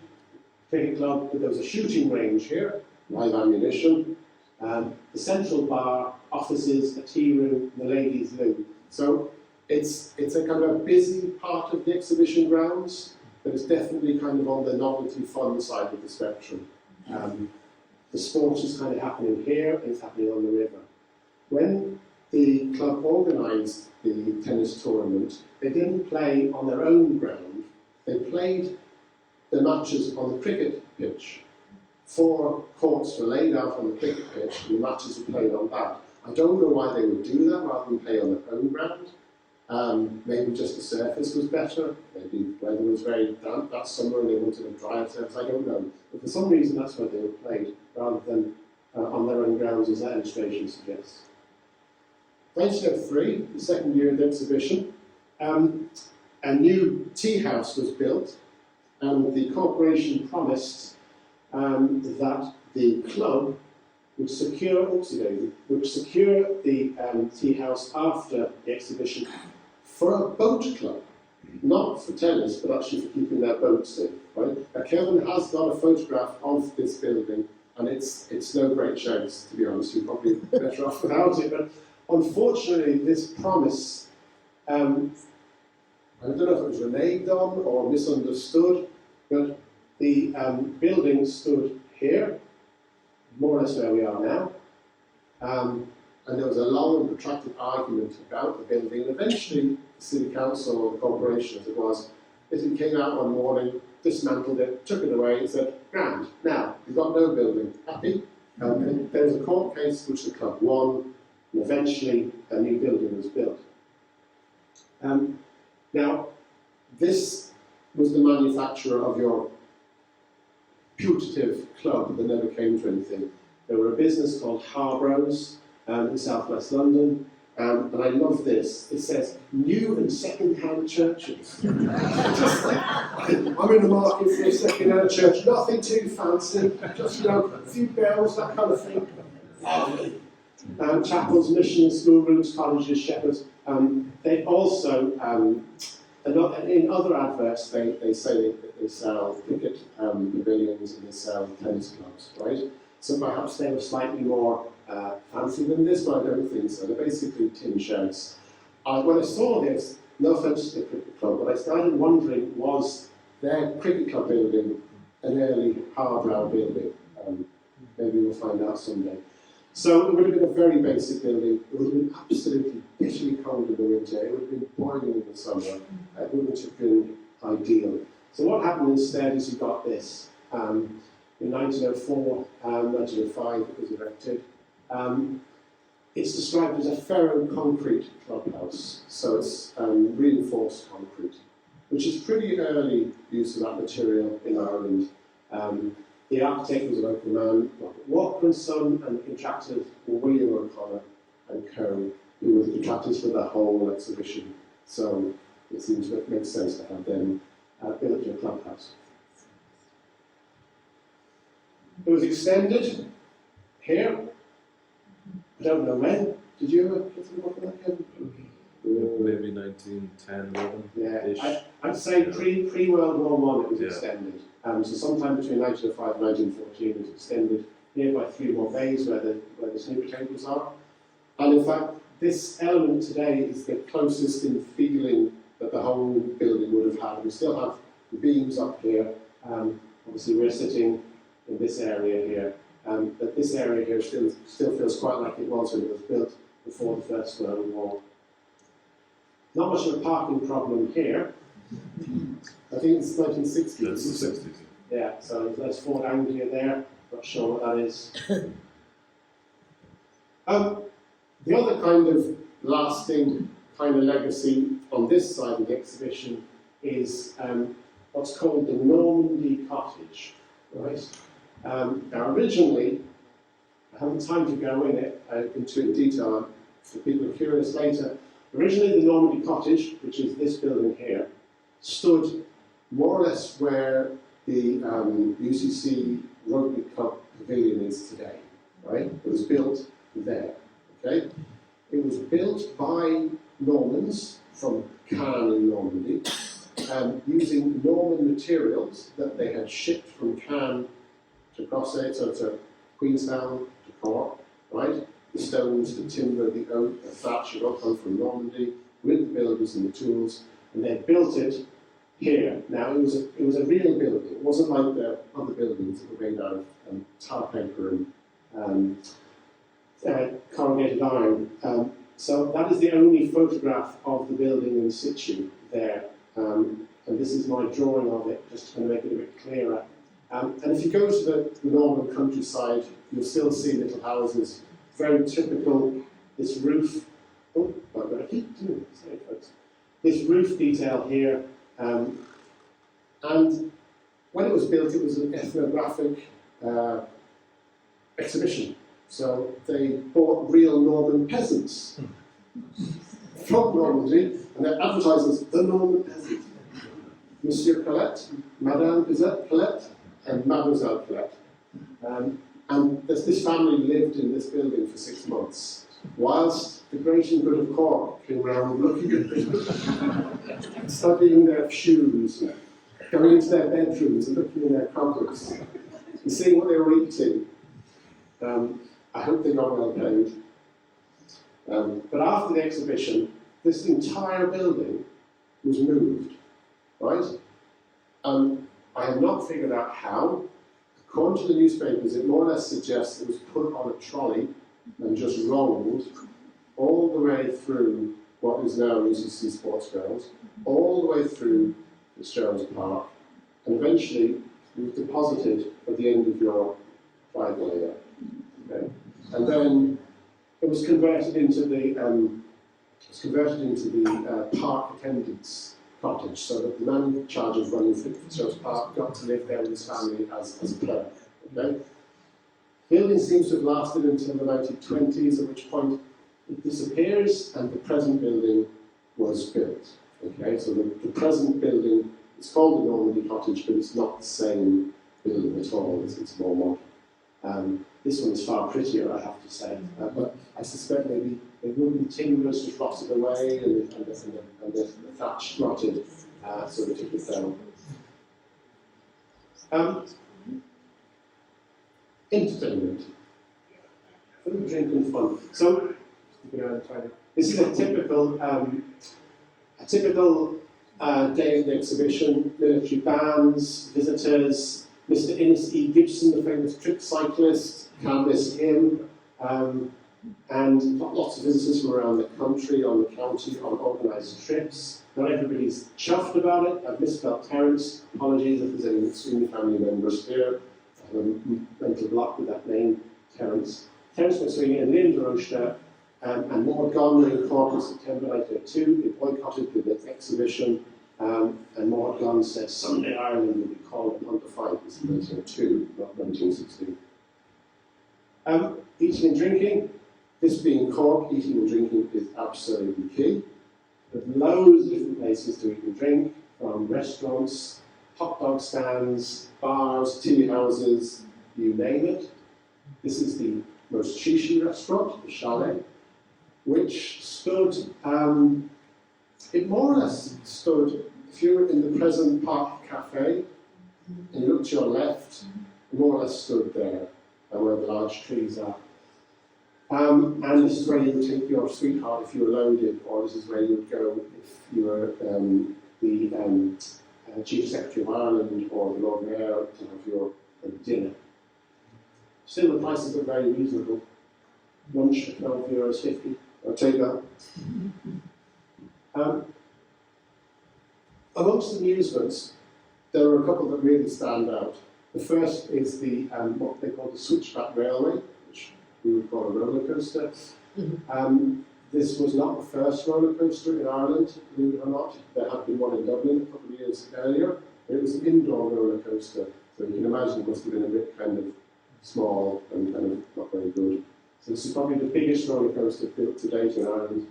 cricket club, but there was a shooting range here, live ammunition, the central bar, offices, a tea room, and the ladies' loo. So it's a kind of a busy part of the exhibition grounds, but it's definitely kind of on the novelty fun side of the spectrum. The sport is kind of happening here, and it's happening on the river. When the club organised the tennis tournament, they didn't play on their own ground, they played the matches on the cricket pitch. 4 courts were laid out on the cricket pitch, and the matches were played on that. I don't know why they would do that rather than play on their own ground. Maybe just the surface was better, maybe the weather was very damp that summer and they wanted a drier surface, I don't know. But for some reason that's where they were played, rather than on their own grounds, as that illustration suggests. 1903, the second year of the exhibition, a new tea house was built, and the corporation promised that the club would secure, the tea house after the exhibition for a boat club, not for tennis, but actually for keeping their boats in. Right? Now, Kevin has got a photograph of this building, and it's no great chance, to be honest. You're probably better off without it. But unfortunately, this promise, I don't know if it was reneged on or misunderstood, but the building stood here, more or less where we are now. And there was a long and protracted argument about the building, and eventually the City Council or the corporation, as it was, basically came out one morning, dismantled it, took it away, and said, grand, now, you've got no building, happy? And there was a court case which the club won, and eventually a new building was built. Now, this was the manufacturer of your putative club that never came to anything. There were a business called Harbros in southwest London, and I love this. It says, new and second-hand churches. Just like, I'm in the market for a second-hand church, nothing too fancy, just, a few bells, that kind of thing. Chapels, missions, schoolrooms, colleges, shepherds. They also, in other adverts, they say that they sell cricket pavilions and they sell tennis clubs, right? So perhaps they were slightly more fancy than this, but I don't think so. They're basically tin sheds. When I saw this, no offense to the cricket club, but I started wondering, was their cricket club building an early hardware building? Maybe we'll find out someday. So it would have been a very basic building. It would have been absolutely bitterly cold in the winter. It would have been boiling in the summer. It wouldn't have been ideal. So what happened instead is you got this. In 1904, 1905 it was erected. It's described as a ferro-concrete clubhouse. So it's reinforced concrete, which is pretty early use of that material in Ireland. The architect was a local man, Robert Walker and Son, and the contractors were William O'Connor and Co., who were the contractors for the whole exhibition. So it seems to make sense to have them build a clubhouse. It was extended here. I don't know when. Did you ever get to look at that, Kevin? Maybe 1910, 11. Yeah, I'd say pre-World War I it was extended. So sometime between 1905 and 1914 it was extended here by 3 more bays where the snooker tables are. And in fact, this element today is the closest in feeling that the whole building would have had. We still have the beams up here. Obviously we're sitting in this area here. But this area here still feels quite like it was when it was built before the First World War. Not much of a parking problem here. I think it's 1960s. That's the 60s. Yeah, so there's Ford Anglia there. Not sure what that is. The other kind of lasting kind of legacy on this side of the exhibition is what's called the Normandy Cottage, right? Now originally, I haven't time to go into detail, if people are curious later. Originally the Normandy Cottage, which is this building here, stood more or less where the UCC Rugby Club Pavilion is today, right? It was built there, okay? It was built by Normans from Caen in Normandy, using Norman materials that they had shipped from Caen to Crossett, so to Queenstown, to Cork, right? The stones, the timber, the oak, the thatch, it all come from Normandy, with the builders and the tools, and they built it here. Now, it was a real building. It wasn't like the other buildings that were made out of tar paper and corrugated iron. So that is the only photograph of the building in situ there. And this is my drawing of it, just to kind of make it a bit clearer. And if you go to the Norman countryside, you'll still see little houses, very typical. This roof, oh, I've got to keep doing this, sorry, folks. This roof detail here, and when it was built, it was an ethnographic exhibition. So they bought real Norman peasants from Normandy, and they're advertising as the Norman peasant. Monsieur Colette, Madame Colette, and Mademoiselle Colette. And this family lived in this building for 6 months, whilst the great and good of Cork came round looking at them, studying their shoes, going into their bedrooms and looking in their cupboards, and seeing what they were eating. I hope they got well paid. But after the exhibition, this entire building was moved, right? I have not figured out how. According to the newspapers, it more or less suggests it was put on a trolley and just rolled all the way through what is now UCC Sports Grounds, all the way through Fitzgerald's Park, and eventually it was deposited at the end of your driveway there. Okay? And then it was converted into the park attendants cottage, so that the man in charge of running Fitzgerald's Park got to live there with his family as a clerk. Okay? Building seems to have lasted until the 1920s, at which point it disappears and the present building was built. Okay, so the present building is called the Normandy Cottage, but it's not the same building at all. It's more modern. This one is far prettier, I have to say, but I suspect maybe the wooden timbers just rotted away and the thatch rotted, so they took it down. Entertainment. Food, drink and fun. So, this is a typical day of the exhibition. Military bands, visitors, Mr. Innes E. Gibson, the famous trick cyclist, can't miss him, and lots of visitors from around the country, on the county, on organised trips. Not everybody's chuffed about it. I've misspelled Terence. Apologies if there's any extremely family members here. I have a mental block with that name, Terence. Terence McSweeney and Liam DeRocher and Maud Gunn in Cork in September 1902. They boycotted the exhibition, and Maud Gunn said someday Ireland will be called upon to fight. This is 1902, not 1916. Eating and drinking. This being Cork, eating and drinking is absolutely key. There's loads of different places to eat and drink, from restaurants, hot dog stands, bars, tea houses, you name it. This is the most chic restaurant, the Chalet, which stood, it more or less stood, if you were in the present Park Cafe, and you looked to your left, it more or less stood there, where the large trees are. And this is where you would take your sweetheart if you were loaded, or this is where you would go if you were the Chief Secretary of Ireland or the Lord Mayor to have your dinner. Still, the prices are very reasonable. Lunch at €12.50. I'll take that. Amongst amusements, there are a couple that really stand out. The first is the what they call the switchback railway, which we would call a roller coaster. This was not the first roller coaster in Ireland, believe it or not. There had been one in Dublin a couple of years earlier. It was an indoor roller coaster, so you can imagine it must have been a bit kind of small and kind of not very good. So this is probably the biggest roller coaster built to date in Ireland.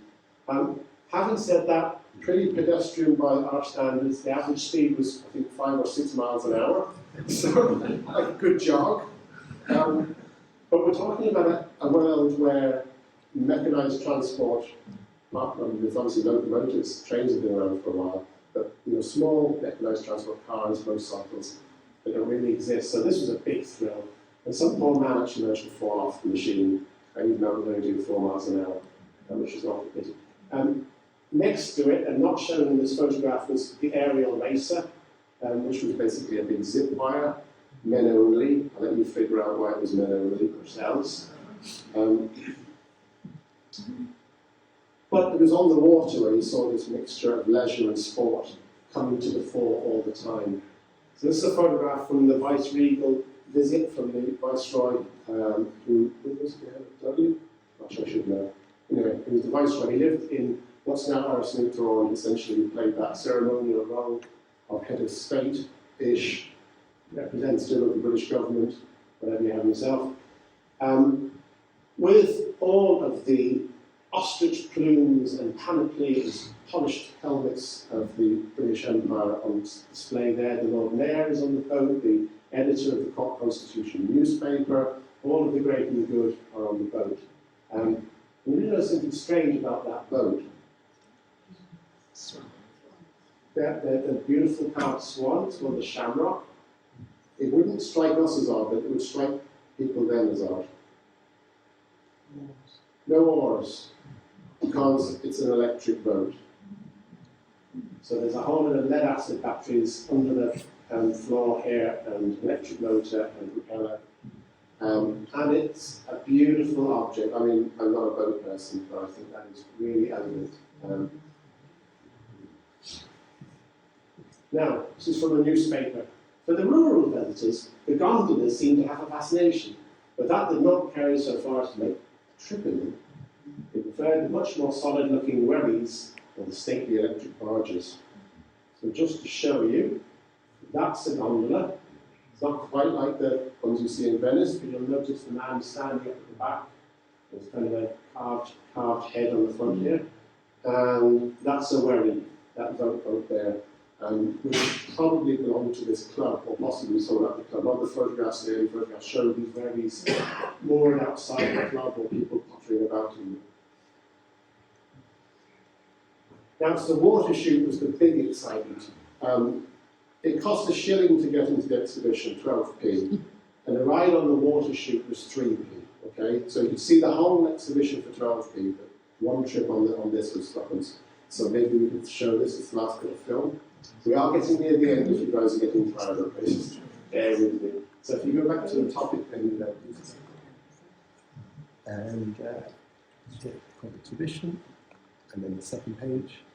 Having said that, pretty pedestrian by our standards. The average speed was, I think, 5 or 6 miles an hour, so like a good jog. But we're talking about a world where mechanised transport, there's obviously locomotives, trains have been around for a while, but small mechanised transport, cars, motorcycles, they don't really exist. So this was a big thrill. And some poor man actually managed to fall off the machine, even though it was only doing 4 miles an hour, which is not a pity. Next to it, and not shown in this photograph, was the aerial racer, which was basically a big zip wire, men only. I'll let you figure out why it was men only yourselves. But it was on the water where you saw this mixture of leisure and sport coming to the fore all the time. So this is a photograph from the vice-regal visit from the Viceroy, who was the head of Dudley? Gosh, I should know. Anyway, he was the Viceroy. He lived in what's now Arsnittor, and essentially played that ceremonial role of head of state-ish, representative of the British government, whatever you have yourself. With all of the ostrich plumes and panoplies, polished helmets of the British Empire on display there. The Lord Mayor is on the boat, the editor of the Court Constitution newspaper, all of the great and the good are on the boat. And you know something strange about that boat. The beautiful carved swan, it's called the shamrock. It wouldn't strike us as odd, but it would strike people then as odd. No oars, because it's an electric boat. So there's a whole lot of lead acid batteries under the floor here, and electric motor and propeller. And it's a beautiful object. I mean, I'm not a boat person, but I think that is really elegant. Now, this is from a newspaper. For the rural visitors, the gondolas seemed to have a fascination, but that did not carry so far as to make a trip in them. They preferred the much more solid-looking wherries or the stately electric barges. So just to show you, that's a gondola. It's not quite like the ones you see in Venice, but you'll notice the man standing up at the back. There's kind of a carved head on the front here. And that's a wherry, that boat there, which probably belonged to this club, or possibly someone at the club. All the photographs, the early photographs, show these wherries moored outside the club, or people pottering about in them. Now, so the water shoot was the big excitement. It cost a shilling to get into the exhibition, 12p, and a ride on the water shoot was 3p. Okay, so you could see the whole exhibition for 12p, but one trip on this was Scotland's. So maybe we could show this as the last bit of film. We are getting near the end if you guys are getting tired of it. Just bear with me. So if you go back to the topic then please. And exhibition, and then the second page,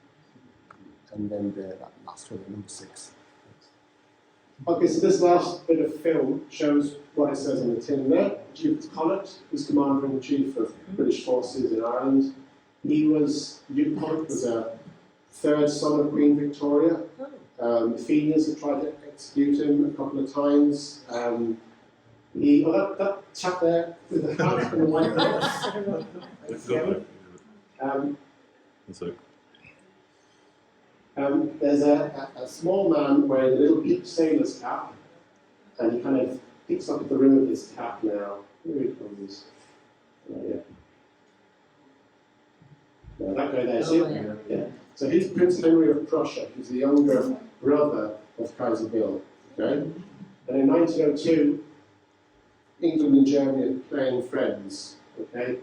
and then that last one, number 6. Okay, so this last bit of film shows what it says on the tin there. Duke Connaught was Commander-in-Chief of British forces in Ireland. Duke Connaught was a third son of Queen Victoria. The Fenians had tried to execute him a couple of times. That chap there with the hat and the white dress. There's a small man wearing a little peaked sailor's cap, and he kind of picks up at the rim of his cap now. Here he comes. No, that guy there, see? Yeah. So he's Prince Henry of Prussia. He's the younger brother of Kaiser Bill. Okay? And in 1902, England and Germany are playing friends. Okay?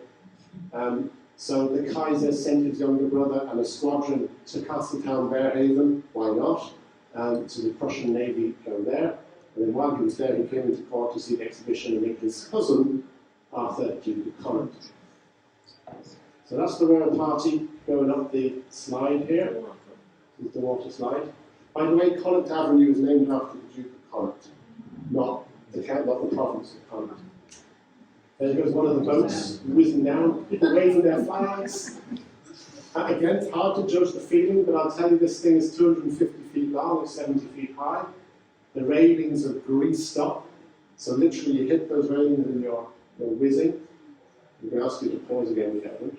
So the Kaiser sent his younger brother and a squadron to Castletown, Bearhaven. Why not? So the Prussian Navy go there. And then while he was there, he came into court to see the exhibition and meet his cousin, Arthur, Duke of Connaught. So that's the royal party going up the slide here. This is the water slide. By the way, Connaught Avenue is named after the Duke of Connaught, not the province of Connaught. There goes one of the boats whizzing down, people waving their flags. Again, it's hard to judge the feeling, but I'll tell you this thing is 250 feet long, it's 70 feet high. The railings are greased up, so literally you hit those railings and you're whizzing. I'm going to ask you to pause again, Kevin,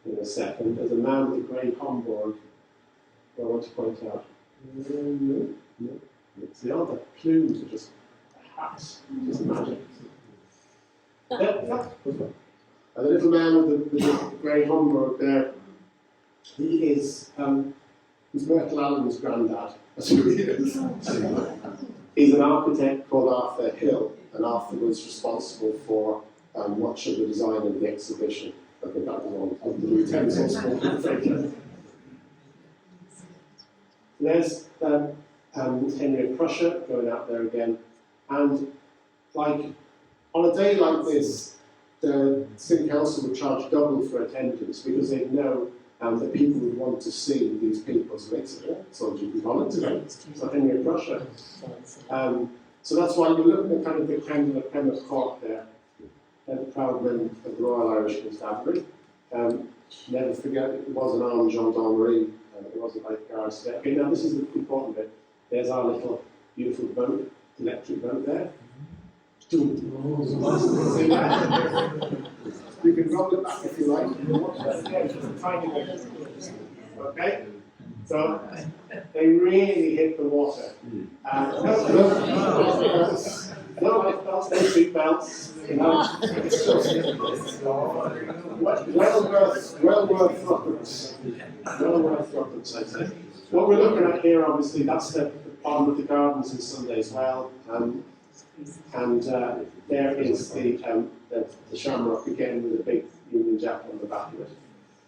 in a second. There's a man with a grey Homburg who I want to point out. No. It's the other plumes are just hats, just magic. And the little man with the grey Homburg there, he is he's Myrtle Allen's granddad. That's who he is. He's an architect called Arthur Hill, and Arthur was responsible for much of the design of the exhibition. I think that was on the utensils. There's Henry of Prussia going out there again, and like on a day like this, the City Council would charge double for attendance because they'd know that people would want to see these people. So it's so you can today. It's like Henry of Prussia. So that's why you're looking at kind of the Candle of Plymouth Court there. They're the proud men of the Royal Irish Constabulary. Never forget, it was an armed gendarmerie. It wasn't like guards there. Okay, now this is the important bit. There's our little beautiful boat, electric boat there. You can roll it back if you like. Okay? So they really hit the water. No life belts, no seat belts. You know, it's just well worth throttles. Well worth throttles, I'd say. What we're looking at here, obviously, that's the bottom of the gardens in Sunday as well. And there is the shamrock again with a big Union Jack on the back of it.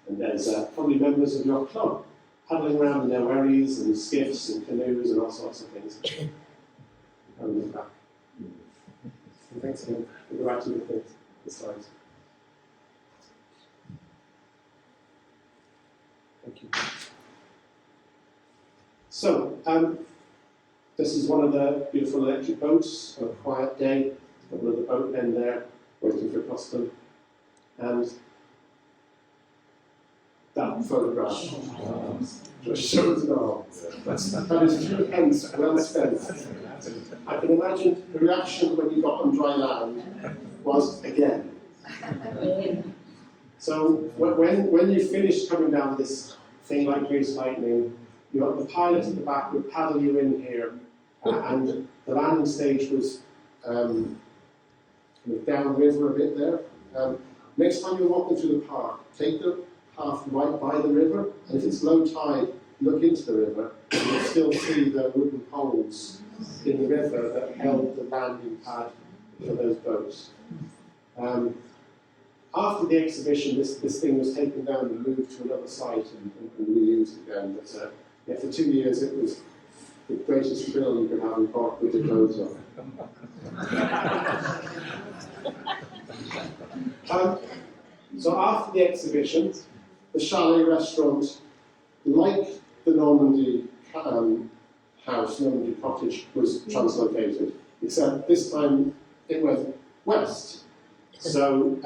And there's probably members of your club paddling around in their wherries and skiffs and canoes and all sorts of things. And the back. And thanks again. We'll go back to the slides. Thank you. So, this is one of the beautiful electric boats on a quiet day. A couple of the boatmen there waiting for custom. And that photograph just shows it all. That is 2 pence well spent. I can imagine the reaction when you got on dry land was again. So when you finished coming down this thing like grease lightning, you got the pilot at the back would paddle you in here. And the landing stage was downriver a bit there. Next time you're walking through the park, take the path right by the river, and if it's low tide, look into the river, and you'll still see the wooden poles in the river that held the landing pad for those boats. After the exhibition, this thing was taken down and moved to another site and reused again. But yeah, for 2 years it was the greatest thrill you could have in Cork with the clothes on. So after the exhibition, the chalet restaurant, like the Normandy house, Normandy cottage, was translocated, except this time it went west. So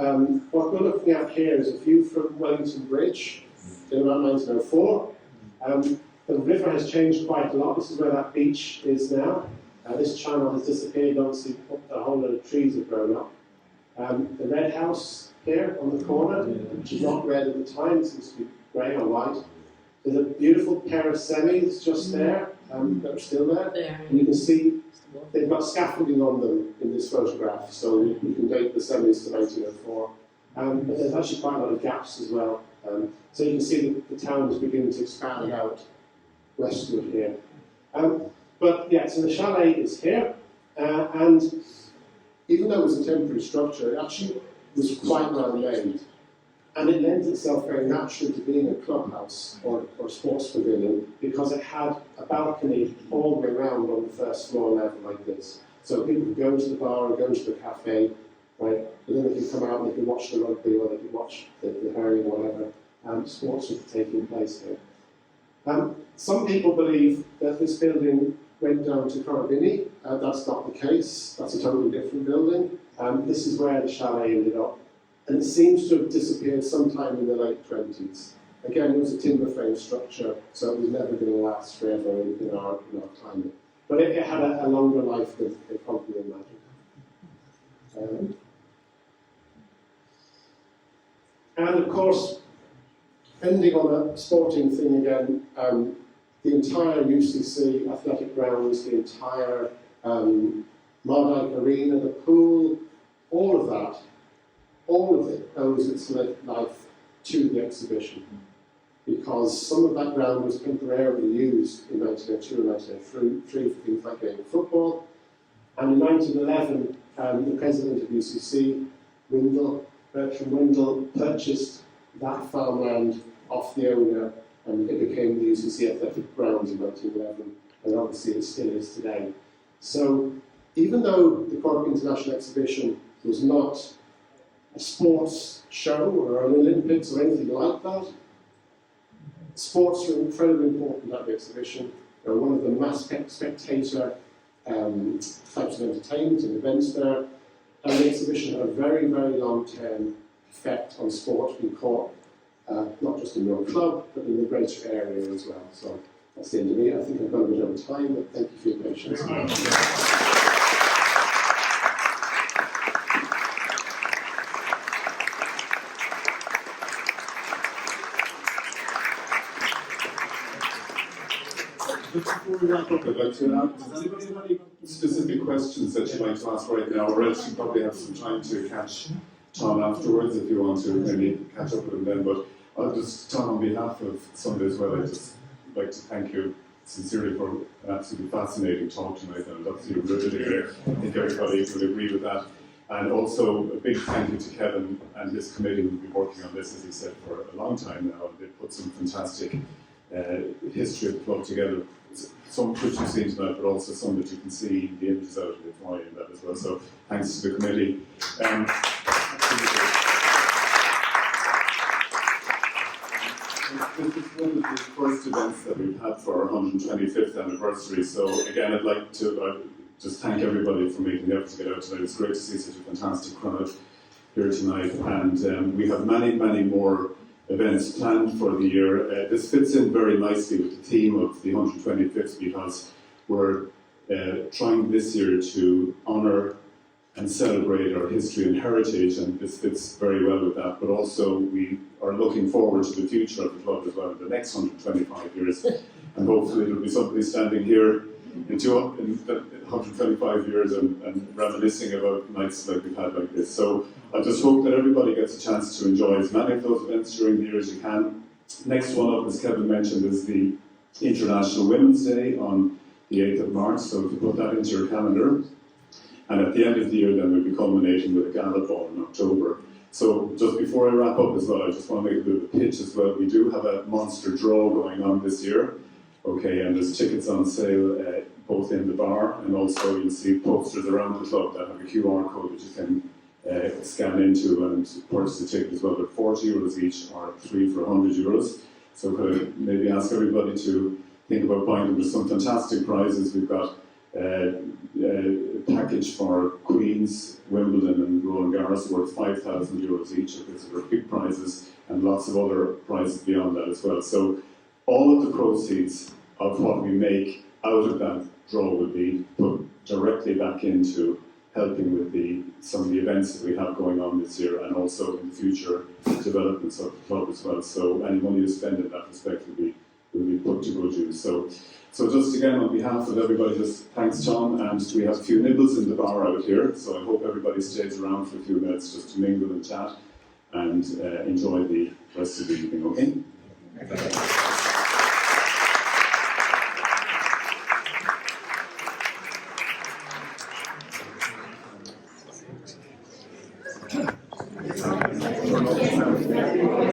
what we're looking at here is a view from Wellington Bridge in about 1904. The river has changed quite a lot. This is where that beach is now. This channel has disappeared, obviously a whole lot of trees have grown up. The red house here on the corner, which is not red at the time, it seems to be grey or white. There's a beautiful pair of semis just there, that are still there. And you can see they've got scaffolding on them in this photograph, so you can date the semis to 1904. But there's actually quite a lot of gaps as well. So you can see the town is beginning to expand out westward here. But yeah, so the chalet is here, and even though it was a temporary structure, it actually was quite well made. And it lends itself very naturally to being a clubhouse or sports pavilion because it had a balcony all the way around on the first floor level like this. So people could go to the bar or go to the cafe, right? And then they could come out and they could watch the rugby or they could watch the hurling or whatever. Sports was taking place here. Some people believe that this building went down to Corrabini. That's not the case. That's a totally different building. This is where the chalet ended up. And it seems to have disappeared sometime in the late 20s. Again, it was a timber frame structure, so it was never going to last forever in our climate. But it had a longer life than they probably imagined. And of course, ending on a sporting thing again, the entire UCC athletic grounds, the entire Mardyke Arena, the pool, all of it owes its life to the exhibition. Because some of that ground was temporarily used in 1902 and 1903 for things like game of football. And in 1911, the president of UCC, Bertram Windle, purchased that farmland off the owner, and it became the UCC Athletic Grounds in 1911, and obviously it still is today. So even though the Cork International Exhibition was not a sports show or an Olympics or anything like that, sports were incredibly important at the exhibition. They were one of the mass spectator types of entertainment and events there, and the exhibition had a very, very long-term effect on sport in Cork, not just in your club, but in the greater area as well. So that's the end of me. I think I've gone a bit over time, but thank you for your patience. Before we wrap up, I'd like to ask, does anybody have any specific questions that you'd like to ask right now, or else you probably have some time to catch Tom afterwards if you want to maybe catch up with him then. But I'll just, Tom, on behalf of Sunday as well, I'd just like to thank you sincerely for an absolutely fascinating talk tonight, and obviously riveting. I think everybody would agree with that. And also a big thank you to Kevin and his committee who've been working on this, as he said, for a long time now, and they've put some fantastic history of the club together. Some which you've seen tonight, but also some that you can see the images out of it in that as well. So thanks to the committee. This is one of the first events that we've had for our 125th anniversary. So again, I'd like to just thank everybody for making the effort to get out tonight. It's great to see such a fantastic crowd here tonight, and we have many, many more events planned for the year. This fits in very nicely with the theme of the 125th because we're trying this year to honour and celebrate our history and heritage, and this fits very well with that. But also we are looking forward to the future of the club as well in the next 125 years, and hopefully it'll be somebody standing here in 125 years and reminiscing about nights like we've had like this. So I just hope that everybody gets a chance to enjoy as many of those events during the year as you can. Next one up, as Kevin mentioned, is the International Women's Day on the 8th of March, so if you put that into your calendar. And at the end of the year then we'll be culminating with a gala ball in October. So just before I wrap up as well, I just want to make a bit of a pitch as well. We do have a monster draw going on this year. Okay, and there's tickets on sale both in the bar, and also you'll see posters around the club that have a QR code that you can scan into and purchase a ticket as well. They're €40 each, or 3 for €100. So could I maybe ask everybody to think about buying them? There's some fantastic prizes. We've got a package for Queen's, Wimbledon and Roland Garros worth €5,000 each. These are big prizes, and lots of other prizes beyond that as well. So all of the proceeds of what we make out of that draw will be put directly back into helping with some of the events that we have going on this year, and also in the future developments of the club as well. So any money you spend in that respect will be put to good use. So just again on behalf of everybody, just thanks Tom, and we have a few nibbles in the bar out here. So I hope everybody stays around for a few minutes just to mingle and chat and enjoy the rest of the evening. Okay.